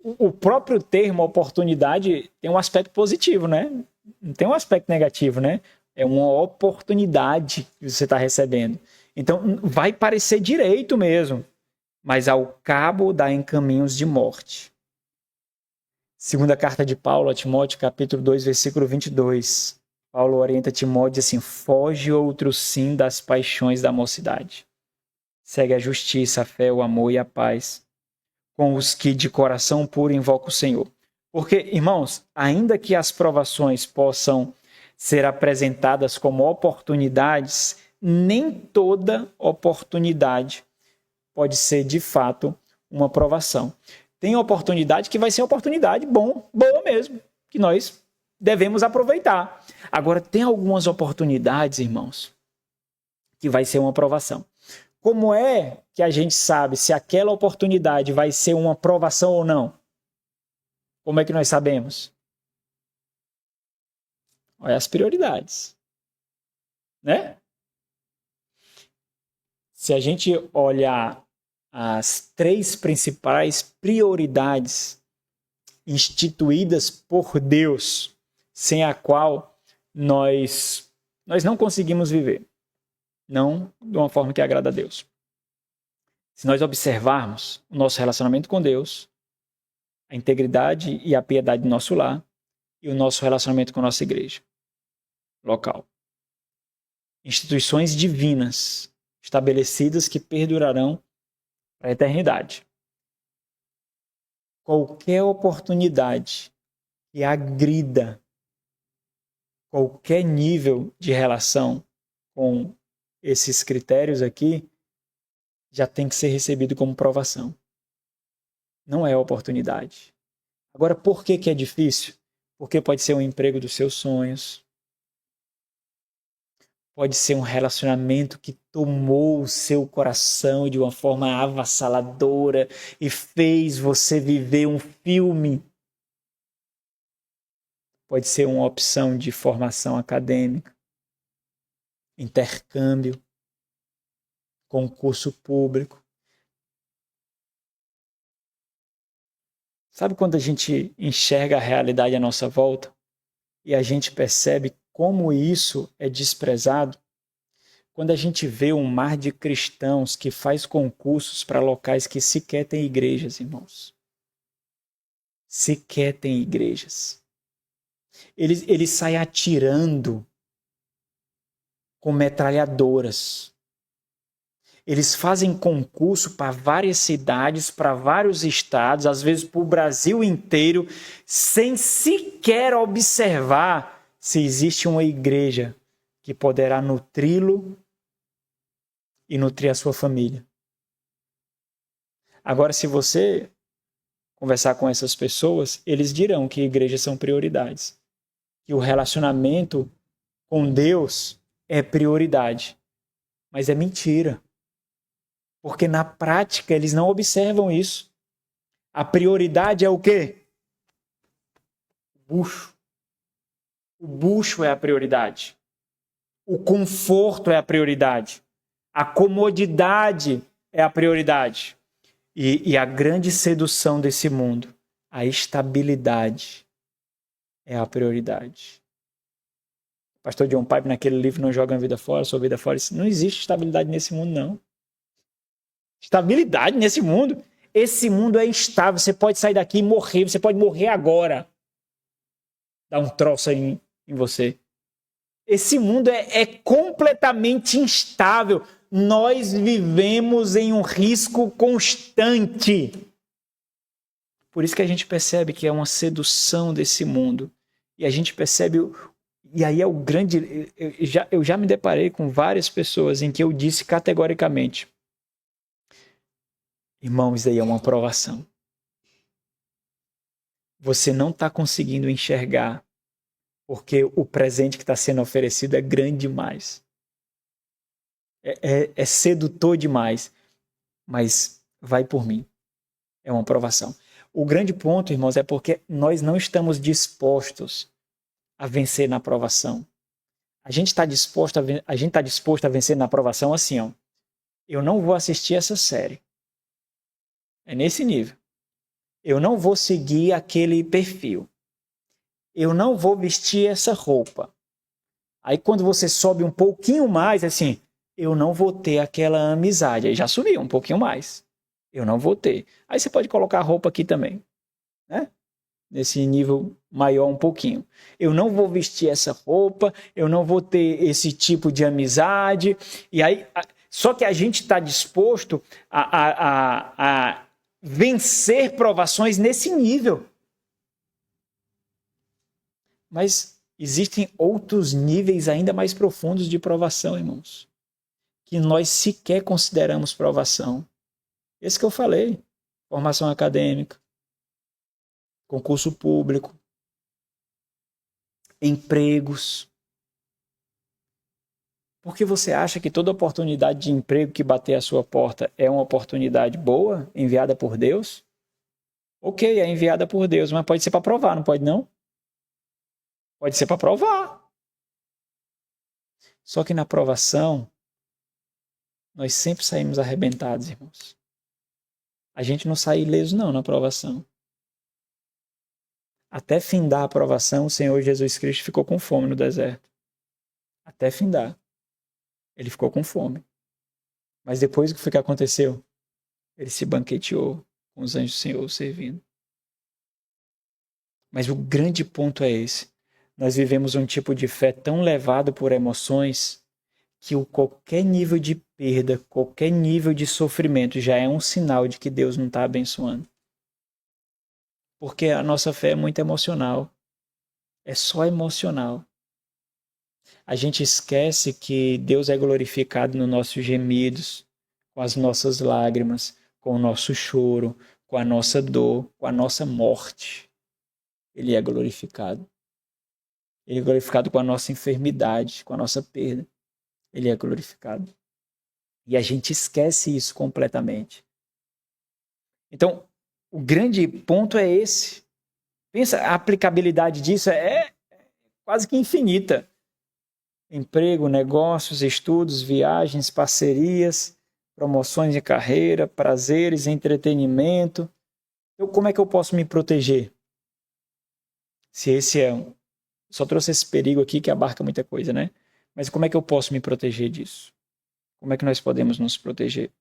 o próprio termo oportunidade tem um aspecto positivo, né? Não tem um aspecto negativo, né? É uma oportunidade que você está recebendo. Então, vai parecer direito mesmo, mas ao cabo dá em caminhos de morte. Segunda carta de Paulo a Timóteo, capítulo 2, versículo 22. Paulo orienta Timóteo assim: foge outro sim das paixões da mocidade. Segue a justiça, a fé, o amor e a paz com os que de coração puro invocam o Senhor. Porque, irmãos, ainda que as provações possam ser apresentadas como oportunidades, nem toda oportunidade pode ser, de fato, uma provação. Tem oportunidade que vai ser oportunidade boa mesmo, que nós devemos aproveitar. Agora, tem algumas oportunidades, irmãos, que vai ser uma provação. Como é que a gente sabe se aquela oportunidade vai ser uma provação ou não? Como é que nós sabemos? Olha as prioridades, né? Se a gente olhar as 3 principais prioridades instituídas por Deus, sem a qual nós não conseguimos viver, não de uma forma que agrada a Deus. Se nós observarmos o nosso relacionamento com Deus, a integridade e a piedade do nosso lar e o nosso relacionamento com a nossa igreja local. Instituições divinas estabelecidas que perdurarão para a eternidade. Qualquer oportunidade que agrida qualquer nível de relação com esses critérios aqui já tem que ser recebido como provação. Não é oportunidade. Agora, por que é difícil? Porque pode ser um emprego dos seus sonhos. Pode ser um relacionamento que tomou o seu coração de uma forma avassaladora e fez você viver um filme. Pode ser uma opção de formação acadêmica, intercâmbio, concurso público. Sabe quando a gente enxerga a realidade à nossa volta e a gente percebe como isso é desprezado? Quando a gente vê um mar de cristãos que faz concursos para locais que sequer têm igrejas, irmãos. Sequer têm igrejas. Eles saem atirando com metralhadoras. Eles fazem concurso para várias cidades, para vários estados, às vezes para o Brasil inteiro, sem sequer observar se existe uma igreja que poderá nutri-lo e nutrir a sua família. Agora, se você conversar com essas pessoas, eles dirão que igrejas são prioridades, que o relacionamento com Deus é prioridade. Mas é mentira. Porque na prática eles não observam isso. A prioridade é o quê? O bucho. O bucho é a prioridade. O conforto é a prioridade. A comodidade é a prioridade. E a grande sedução desse mundo, a estabilidade, é a prioridade. O pastor John Piper, naquele livro Não Joga a Vida Fora, Sua Vida Fora, disse, não existe estabilidade nesse mundo, não. Estabilidade nesse mundo? Esse mundo é instável. Você pode sair daqui e morrer. Você pode morrer agora. Dá um troço aí em você. Esse mundo é completamente instável. Nós vivemos em um risco constante. Por isso que a gente percebe que é uma sedução desse mundo. E a gente percebe... E aí é o grande... Eu já me deparei com várias pessoas em que eu disse categoricamente, irmão, isso aí é uma provação. Você não está conseguindo enxergar porque o presente que está sendo oferecido é grande demais. É sedutor demais. Mas vai por mim. É uma provação. O grande ponto, irmãos, é porque nós não estamos dispostos a vencer na provação. A gente está disposto a vencer na provação assim, ó. Eu não vou assistir essa série. É nesse nível. Eu não vou seguir aquele perfil. Eu não vou vestir essa roupa. Aí quando você sobe um pouquinho mais, assim, eu não vou ter aquela amizade. Aí já subiu um pouquinho mais. Eu não vou ter. Aí você pode colocar a roupa aqui também, né? Nesse nível maior um pouquinho. Eu não vou vestir essa roupa, eu não vou ter esse tipo de amizade. E aí, só que a gente está disposto a vencer provações nesse nível. Mas existem outros níveis ainda mais profundos de provação, irmãos, que nós sequer consideramos provação. Esse que eu falei, formação acadêmica, concurso público, empregos. Porque você acha que toda oportunidade de emprego que bater à sua porta é uma oportunidade boa, enviada por Deus? Ok, é enviada por Deus, mas pode ser para provar, não pode não? Pode ser para provar. Só que na provação, nós sempre saímos arrebentados, irmãos. A gente não sai ileso não na provação. Até findar a provação, o Senhor Jesus Cristo ficou com fome no deserto. Até findar. Ele ficou com fome. Mas depois o que aconteceu? Ele se banqueteou com os anjos do Senhor servindo. Mas o grande ponto é esse. Nós vivemos um tipo de fé tão levado por emoções que qualquer nível de perda, qualquer nível de sofrimento já é um sinal de que Deus não está abençoando. Porque a nossa fé é muito emocional. É só emocional. A gente esquece que Deus é glorificado nos nossos gemidos, com as nossas lágrimas, com o nosso choro, com a nossa dor, com a nossa morte. Ele é glorificado. Ele é glorificado com a nossa enfermidade, com a nossa perda. Ele é glorificado. E a gente esquece isso completamente. Então, o grande ponto é esse. Pensa, a aplicabilidade disso é quase que infinita. Emprego, negócios, estudos, viagens, parcerias, promoções de carreira, prazeres, entretenimento. Como é que eu posso me proteger? Se esse é só trouxe esse perigo aqui que abarca muita coisa, né? Mas como é que eu posso me proteger disso? Como é que nós podemos nos proteger?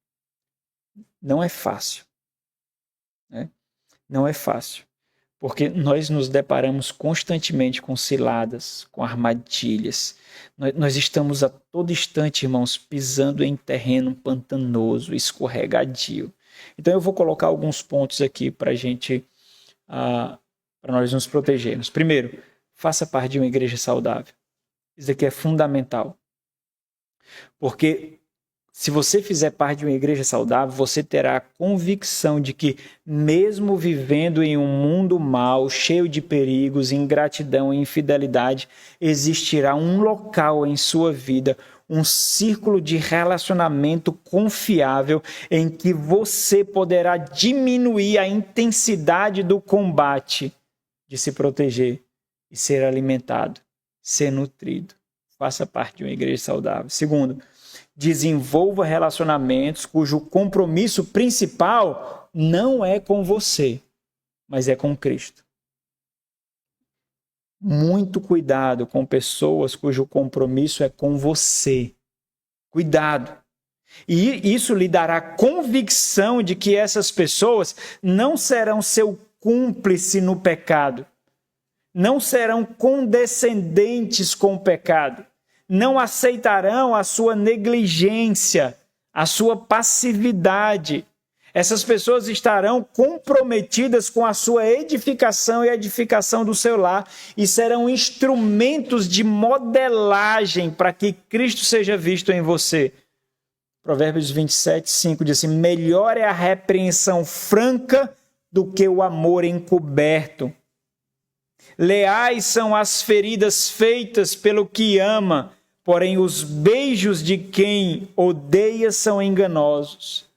Não é fácil, né? Não é fácil. Porque nós nos deparamos constantemente com ciladas, com armadilhas. Nós estamos a todo instante, irmãos, pisando em terreno pantanoso, escorregadio. Então eu vou colocar alguns pontos aqui para para nós nos protegermos. Primeiro, faça parte de uma igreja saudável. Isso aqui é fundamental. Porque se você fizer parte de uma igreja saudável, você terá a convicção de que, mesmo vivendo em um mundo mau, cheio de perigos, ingratidão e infidelidade, existirá um local em sua vida, um círculo de relacionamento confiável em que você poderá diminuir a intensidade do combate de se proteger e ser alimentado, ser nutrido. Faça parte de uma igreja saudável. Segundo, desenvolva relacionamentos cujo compromisso principal não é com você, mas é com Cristo. Muito cuidado com pessoas cujo compromisso é com você. Cuidado. E isso lhe dará convicção de que essas pessoas não serão seu cúmplice no pecado, não serão condescendentes com o pecado, não aceitarão a sua negligência, a sua passividade. Essas pessoas estarão comprometidas com a sua edificação e a edificação do seu lar e serão instrumentos de modelagem para que Cristo seja visto em você. Provérbios 27, 5 diz assim: melhor é a repreensão franca do que o amor encoberto. Leais são as feridas feitas pelo que ama, porém os beijos de quem odeia são enganosos.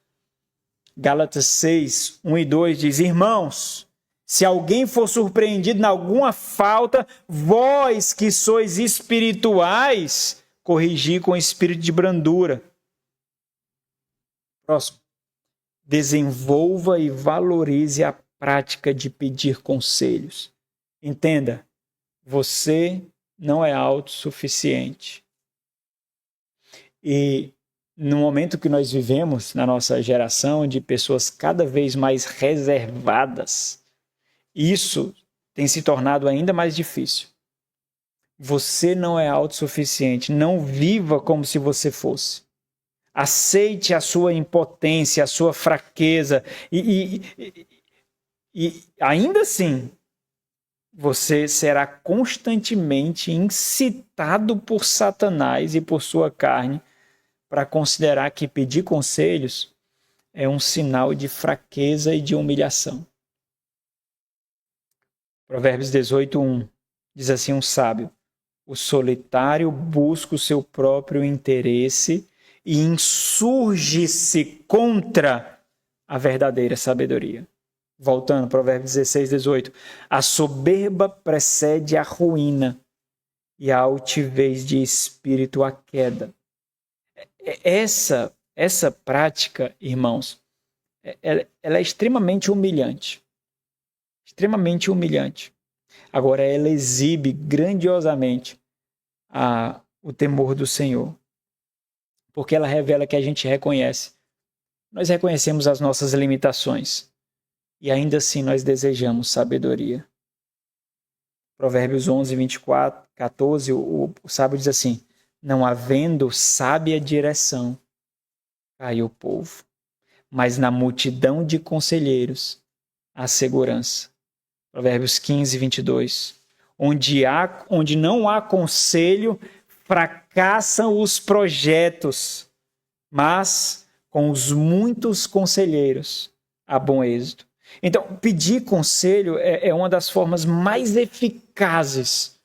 Gálatas 6, 1 e 2 diz: irmãos, se alguém for surpreendido em alguma falta, vós que sois espirituais, corrigi com espírito de brandura. Próximo. Desenvolva e valorize a prática de pedir conselhos. Entenda, você não é autossuficiente. E no momento que nós vivemos, na nossa geração, de pessoas cada vez mais reservadas, isso tem se tornado ainda mais difícil. Você não é autossuficiente. Não viva como se você fosse. Aceite a sua impotência, a sua fraqueza. E ainda assim, você será constantemente incitado por Satanás e por sua carne para considerar que pedir conselhos é um sinal de fraqueza e de humilhação. Provérbios 18:1 diz assim um sábio: o solitário busca o seu próprio interesse e insurge-se contra a verdadeira sabedoria. Voltando, Provérbios 16:18. A soberba precede a ruína e a altivez de espírito a queda. Essa prática, irmãos, ela é extremamente humilhante. Extremamente humilhante. Agora, ela exibe grandiosamente o temor do Senhor. Porque ela revela que a gente reconhece. Nós reconhecemos as nossas limitações. E ainda assim nós desejamos sabedoria. Provérbios 11:14, o sábio diz assim: não havendo sábia direção, cai o povo, mas na multidão de conselheiros há segurança. Provérbios 15:22, onde não há conselho, fracassam os projetos, mas com os muitos conselheiros há bom êxito. Então, pedir conselho é uma das formas mais eficazes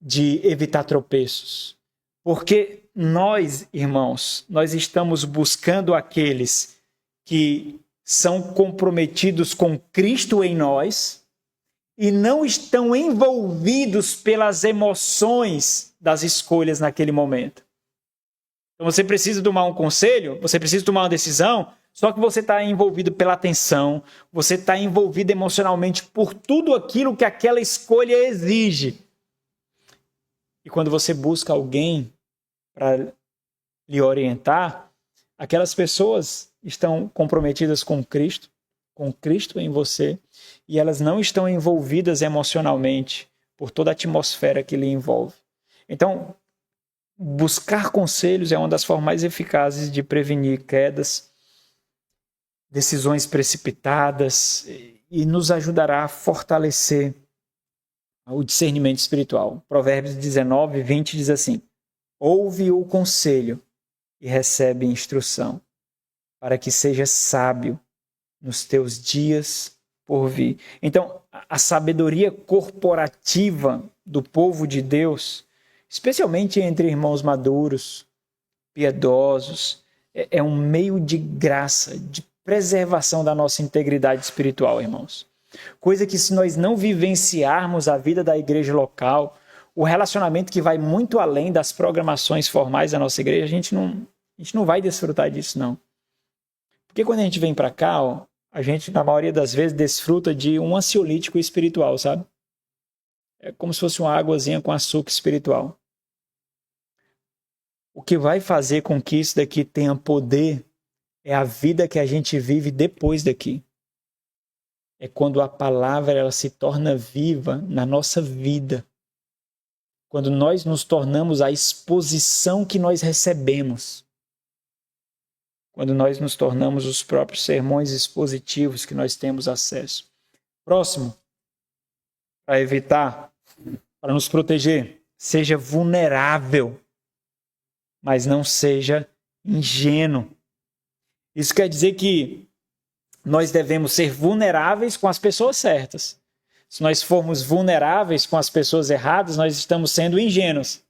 de evitar tropeços. Porque nós, irmãos, nós estamos buscando aqueles que são comprometidos com Cristo em nós e não estão envolvidos pelas emoções das escolhas naquele momento. Então você precisa tomar um conselho, você precisa tomar uma decisão, só que você está envolvido pela atenção, você está envolvido emocionalmente por tudo aquilo que aquela escolha exige. E quando você busca alguém para lhe orientar, aquelas pessoas estão comprometidas com Cristo em você, e elas não estão envolvidas emocionalmente por toda a atmosfera que lhe envolve. Então, buscar conselhos é uma das formas mais eficazes de prevenir quedas, decisões precipitadas, e nos ajudará a fortalecer o discernimento espiritual. Provérbios 19:20 diz assim: ouve o conselho e recebe instrução, para que sejas sábio nos teus dias por vir. Então, a sabedoria corporativa do povo de Deus, especialmente entre irmãos maduros, piedosos, é um meio de graça, de preservação da nossa integridade espiritual, irmãos. Coisa que, se nós não vivenciarmos a vida da igreja local, o relacionamento que vai muito além das programações formais da nossa igreja, a gente não vai desfrutar disso, não. Porque quando a gente vem para cá, a gente, na maioria das vezes, desfruta de um ansiolítico espiritual, sabe? É como se fosse uma águazinha com açúcar espiritual. O que vai fazer com que isso daqui tenha poder é a vida que a gente vive depois daqui. É quando a palavra ela se torna viva na nossa vida. Quando nós nos tornamos a exposição que nós recebemos. Quando nós nos tornamos os próprios sermões expositivos que nós temos acesso. Próximo, para evitar, para nos proteger, seja vulnerável, mas não seja ingênuo. Isso quer dizer que nós devemos ser vulneráveis com as pessoas certas. Se nós formos vulneráveis com as pessoas erradas, nós estamos sendo ingênuos.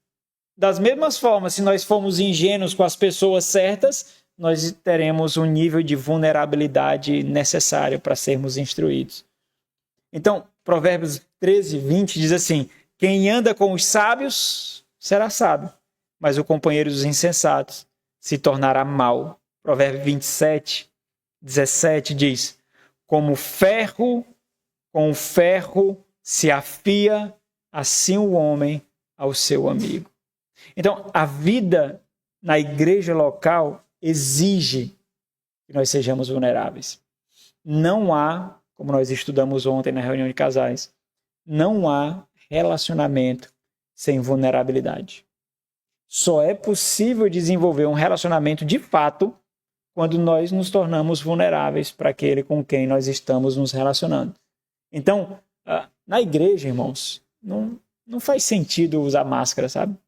Das mesmas formas, se nós formos ingênuos com as pessoas certas, nós teremos um nível de vulnerabilidade necessário para sermos instruídos. Então, Provérbios 13:20 diz assim: quem anda com os sábios será sábio, mas o companheiro dos insensatos se tornará mau. Provérbios 27:17 diz: Como ferro, com o ferro se afia, assim o homem ao seu amigo. Então, a vida na igreja local exige que nós sejamos vulneráveis. Não há, como nós estudamos ontem na reunião de casais, não há relacionamento sem vulnerabilidade. Só é possível desenvolver um relacionamento de fato quando nós nos tornamos vulneráveis para aquele com quem nós estamos nos relacionando. Então, na igreja, irmãos, não faz sentido usar máscara, sabe?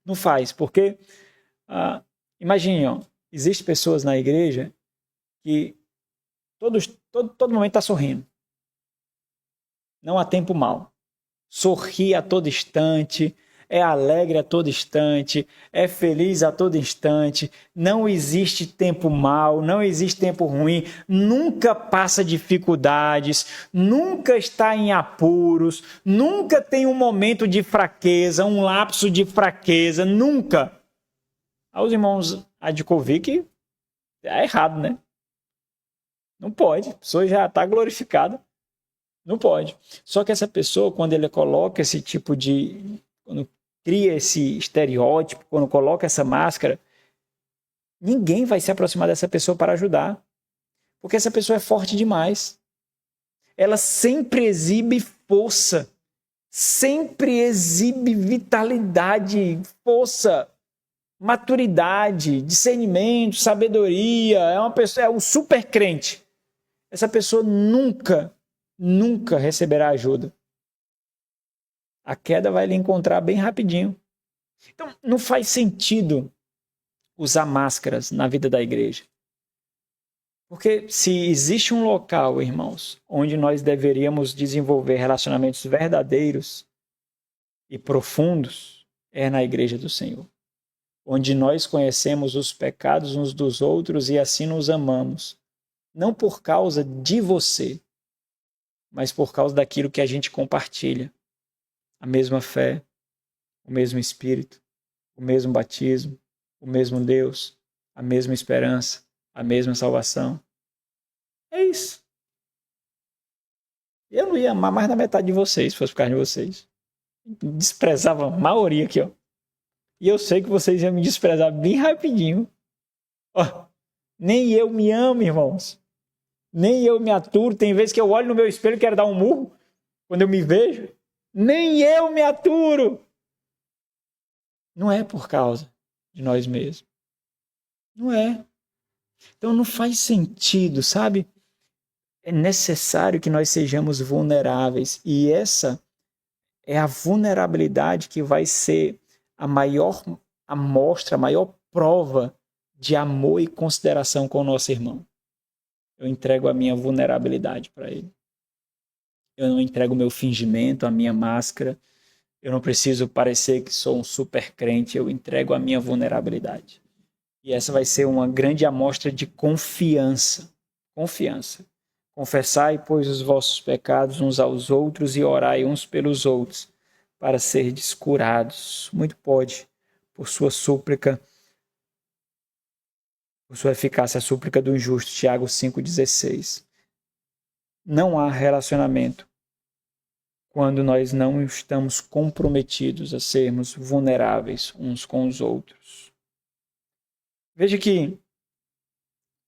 Não faz, porque imagine, existem pessoas na igreja que todo momento está sorrindo. Não há tempo mal. Sorri a todo instante, é alegre a todo instante, é feliz a todo instante, não existe tempo mal, não existe tempo ruim, nunca passa dificuldades, nunca está em apuros, nunca tem um momento de fraqueza, um lapso de fraqueza, nunca. Aos irmãos Adkovic, é errado, né? Não pode, a pessoa já está glorificada. Não pode. Só que essa pessoa, quando ele coloca esse tipo de... Quando cria esse estereótipo, quando coloca essa máscara, ninguém vai se aproximar dessa pessoa para ajudar. Porque essa pessoa é forte demais. Ela sempre exibe força. Sempre exibe vitalidade, força, maturidade, discernimento, sabedoria. É uma pessoa, é um super crente. Essa pessoa nunca receberá ajuda. A queda vai lhe encontrar bem rapidinho. Então, não faz sentido usar máscaras na vida da igreja. Porque se existe um local, irmãos, onde nós deveríamos desenvolver relacionamentos verdadeiros e profundos, é na igreja do Senhor. Onde nós conhecemos os pecados uns dos outros e assim nos amamos. Não por causa de você, mas por causa daquilo que a gente compartilha. A mesma fé, o mesmo Espírito, o mesmo batismo, o mesmo Deus, a mesma esperança, a mesma salvação. É isso. Eu não ia amar mais da metade de vocês, se fosse por causa de vocês. Desprezava a maioria aqui, ó. E eu sei que vocês iam me desprezar bem rapidinho. Ó, nem eu me amo, irmãos. Nem eu me aturo. Tem vezes que eu olho no meu espelho e quero dar um murro quando eu me vejo. Nem eu me aturo. Não é por causa de nós mesmos. Não é. Então não faz sentido, sabe? É necessário que nós sejamos vulneráveis. E essa é a vulnerabilidade que vai ser a maior amostra, a maior prova de amor e consideração com o nosso irmão. Eu entrego a minha vulnerabilidade para ele. Eu não entrego o meu fingimento, a minha máscara. Eu não preciso parecer que sou um super crente. Eu entrego a minha vulnerabilidade. E essa vai ser uma grande amostra de confiança. Confiança. Confessai, pois, os vossos pecados uns aos outros e orai uns pelos outros, para serdes curados. Muito pode, por sua súplica, por sua eficácia, a súplica do injusto. Tiago 5,16. Não há relacionamento quando nós não estamos comprometidos a sermos vulneráveis uns com os outros. Veja que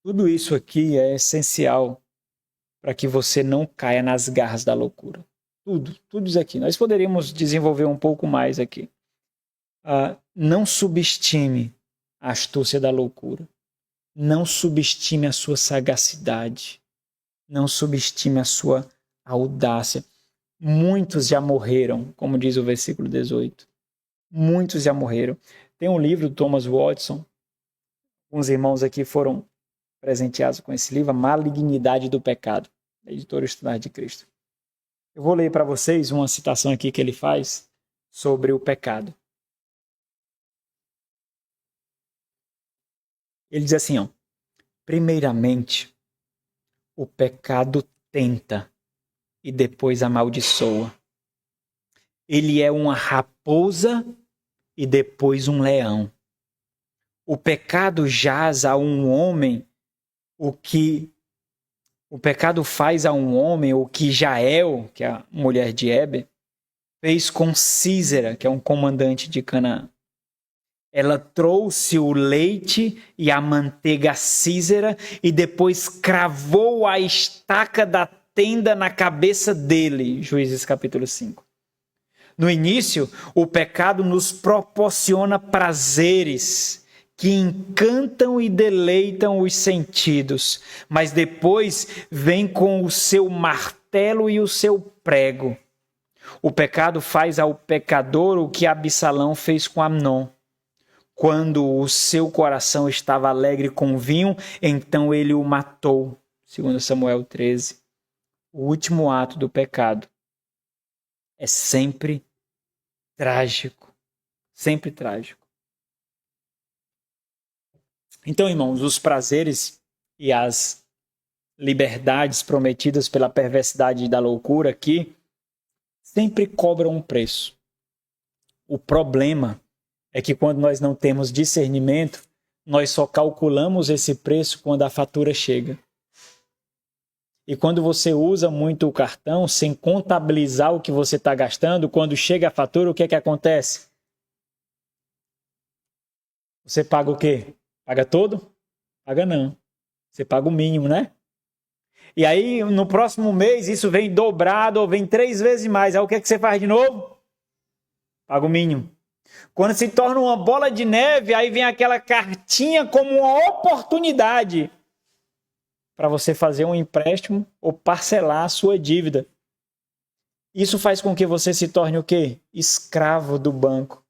tudo isso aqui é essencial para que você não caia nas garras da loucura. Tudo isso aqui. Nós poderíamos desenvolver um pouco mais aqui. Não subestime a astúcia da loucura. Não subestime a sua sagacidade. Não subestime a sua audácia. Muitos já morreram, como diz o versículo 18. Muitos já morreram. Tem um livro do Thomas Watson. Alguns irmãos aqui foram presenteados com esse livro, A Malignidade do Pecado, da editora Estudar de Cristo. Eu vou ler para vocês uma citação aqui que ele faz sobre o pecado. Ele diz assim, primeiramente, o pecado tenta e depois amaldiçoa. Ele é uma raposa e depois um leão. O pecado jaz a um homem o que O pecado faz a um homem o que Jael, que é a mulher de Heber, fez com Sísera, que é um comandante de Canaã. Ela trouxe o leite e a manteiga a Sísera e depois cravou a estaca da tenda na cabeça dele. Juízes capítulo 5. No início, o pecado nos proporciona prazeres que encantam e deleitam os sentidos, mas depois vem com o seu martelo e o seu prego. O pecado faz ao pecador o que Absalão fez com Amnon. Quando o seu coração estava alegre com vinho, então ele o matou. 2 Samuel 13. O último ato do pecado é sempre trágico. Sempre trágico. Então, irmãos, os prazeres e as liberdades prometidas pela perversidade da loucura aqui sempre cobram um preço. O problema é que quando nós não temos discernimento, nós só calculamos esse preço quando a fatura chega. E quando você usa muito o cartão, sem contabilizar o que você está gastando, quando chega a fatura, o que é que acontece? Você paga o quê? Paga todo? Paga não. Você paga o mínimo, né? E aí, no próximo mês, isso vem dobrado ou vem 3 vezes mais. Aí o que é que você faz de novo? Paga o mínimo. Quando se torna uma bola de neve, aí vem aquela cartinha como uma oportunidade para você fazer um empréstimo ou parcelar a sua dívida. Isso faz com que você se torne o quê? Escravo do banco.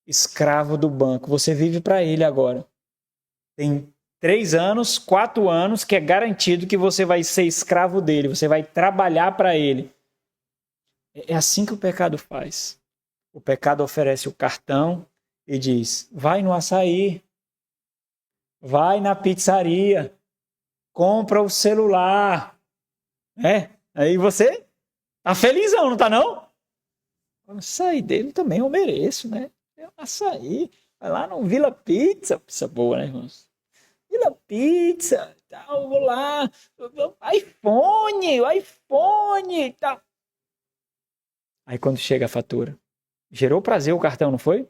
Escravo do banco. Você vive para ele agora. Tem 3 anos, 4 anos que é garantido que você vai ser escravo dele. Você vai trabalhar para ele. É assim que o pecado faz. O pecado oferece o cartão e diz, vai no açaí, vai na pizzaria, compra o celular. Aí você tá felizão, não tá não? O açaí dele também eu mereço, né? É um açaí. Vai lá no Vila Pizza. Pizza boa, né, irmãos? Vila Pizza, tal, vou lá. iPhone, tal. Aí quando chega a fatura, gerou prazer o cartão, não foi?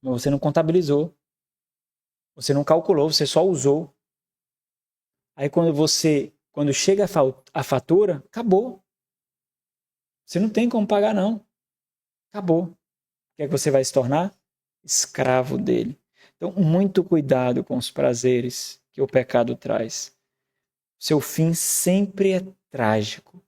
Mas você não contabilizou. Você não calculou, você só usou. Aí quando chega a fatura, acabou. Você não tem como pagar, não. Acabou. O que é que você vai se tornar? Escravo dele. Então, muito cuidado com os prazeres que o pecado traz. Seu fim sempre é trágico.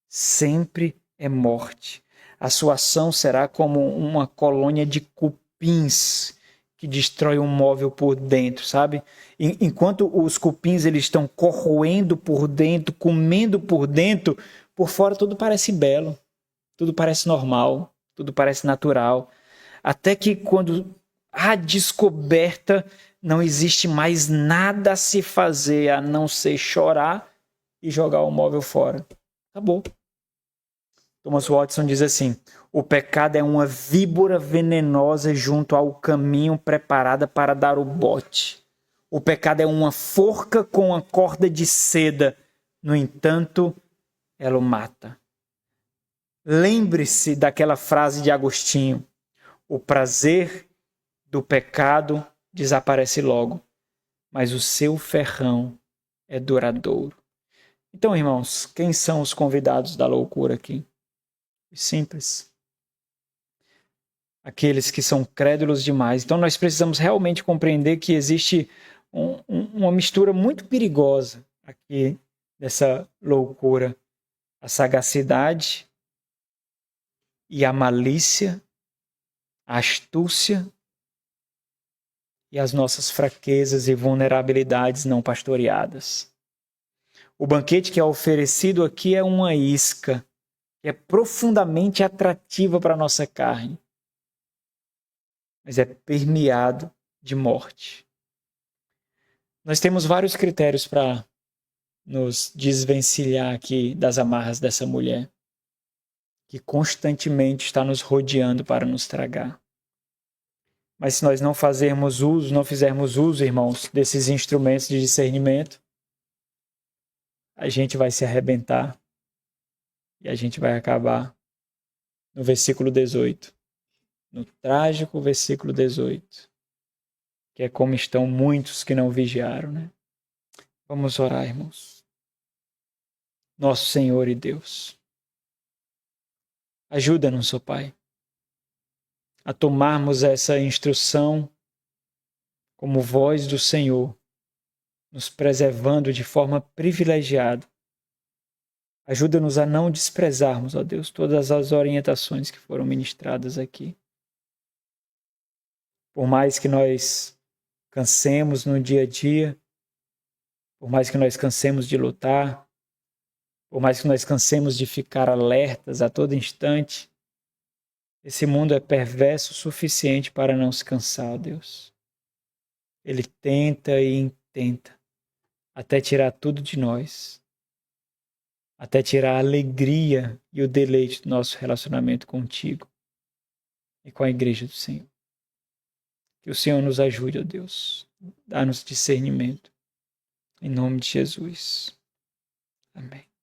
Sempre é morte. A sua ação será como uma colônia de cupins que destrói um móvel por dentro, sabe? Enquanto os cupins eles estão corroendo por dentro, comendo por dentro, por fora tudo parece belo, tudo parece normal, tudo parece natural. Até que quando há descoberta, não existe mais nada a se fazer a não ser chorar e jogar o móvel fora. Acabou. Thomas Watson diz assim, o pecado é uma víbora venenosa junto ao caminho preparada para dar o bote. O pecado é uma forca com uma corda de seda. No entanto, ela o mata. Lembre-se daquela frase de Agostinho. O prazer do pecado desaparece logo, mas o seu ferrão é duradouro. Então, irmãos, quem são os convidados da loucura aqui? Simples. Aqueles que são crédulos demais. Então nós precisamos realmente compreender que existe uma mistura muito perigosa aqui dessa loucura. A sagacidade e a malícia, a astúcia e as nossas fraquezas e vulnerabilidades não pastoreadas. O banquete que é oferecido aqui é uma isca que é profundamente atrativa para a nossa carne, mas é permeado de morte. Nós temos vários critérios para nos desvencilhar aqui das amarras dessa mulher, que constantemente está nos rodeando para nos tragar. Mas se nós não fizermos uso, irmãos, desses instrumentos de discernimento, a gente vai se arrebentar e a gente vai acabar no versículo 18. No trágico versículo 18. Que é como estão muitos que não vigiaram, né? Vamos orar, irmãos. Nosso Senhor e Deus, ajuda-nos, ó Pai, a tomarmos essa instrução como voz do Senhor, nos preservando de forma privilegiada. Ajuda-nos a não desprezarmos, ó Deus, todas as orientações que foram ministradas aqui. Por mais que nós cansemos no dia a dia, por mais que nós cansemos de lutar, por mais que nós cansemos de ficar alertas a todo instante, esse mundo é perverso o suficiente para não se cansar, Deus. Ele tenta e intenta até tirar tudo de nós, até tirar a alegria e o deleite do nosso relacionamento contigo e com a igreja do Senhor. Que o Senhor nos ajude, ó Deus. Dá-nos discernimento. Em nome de Jesus. Amém.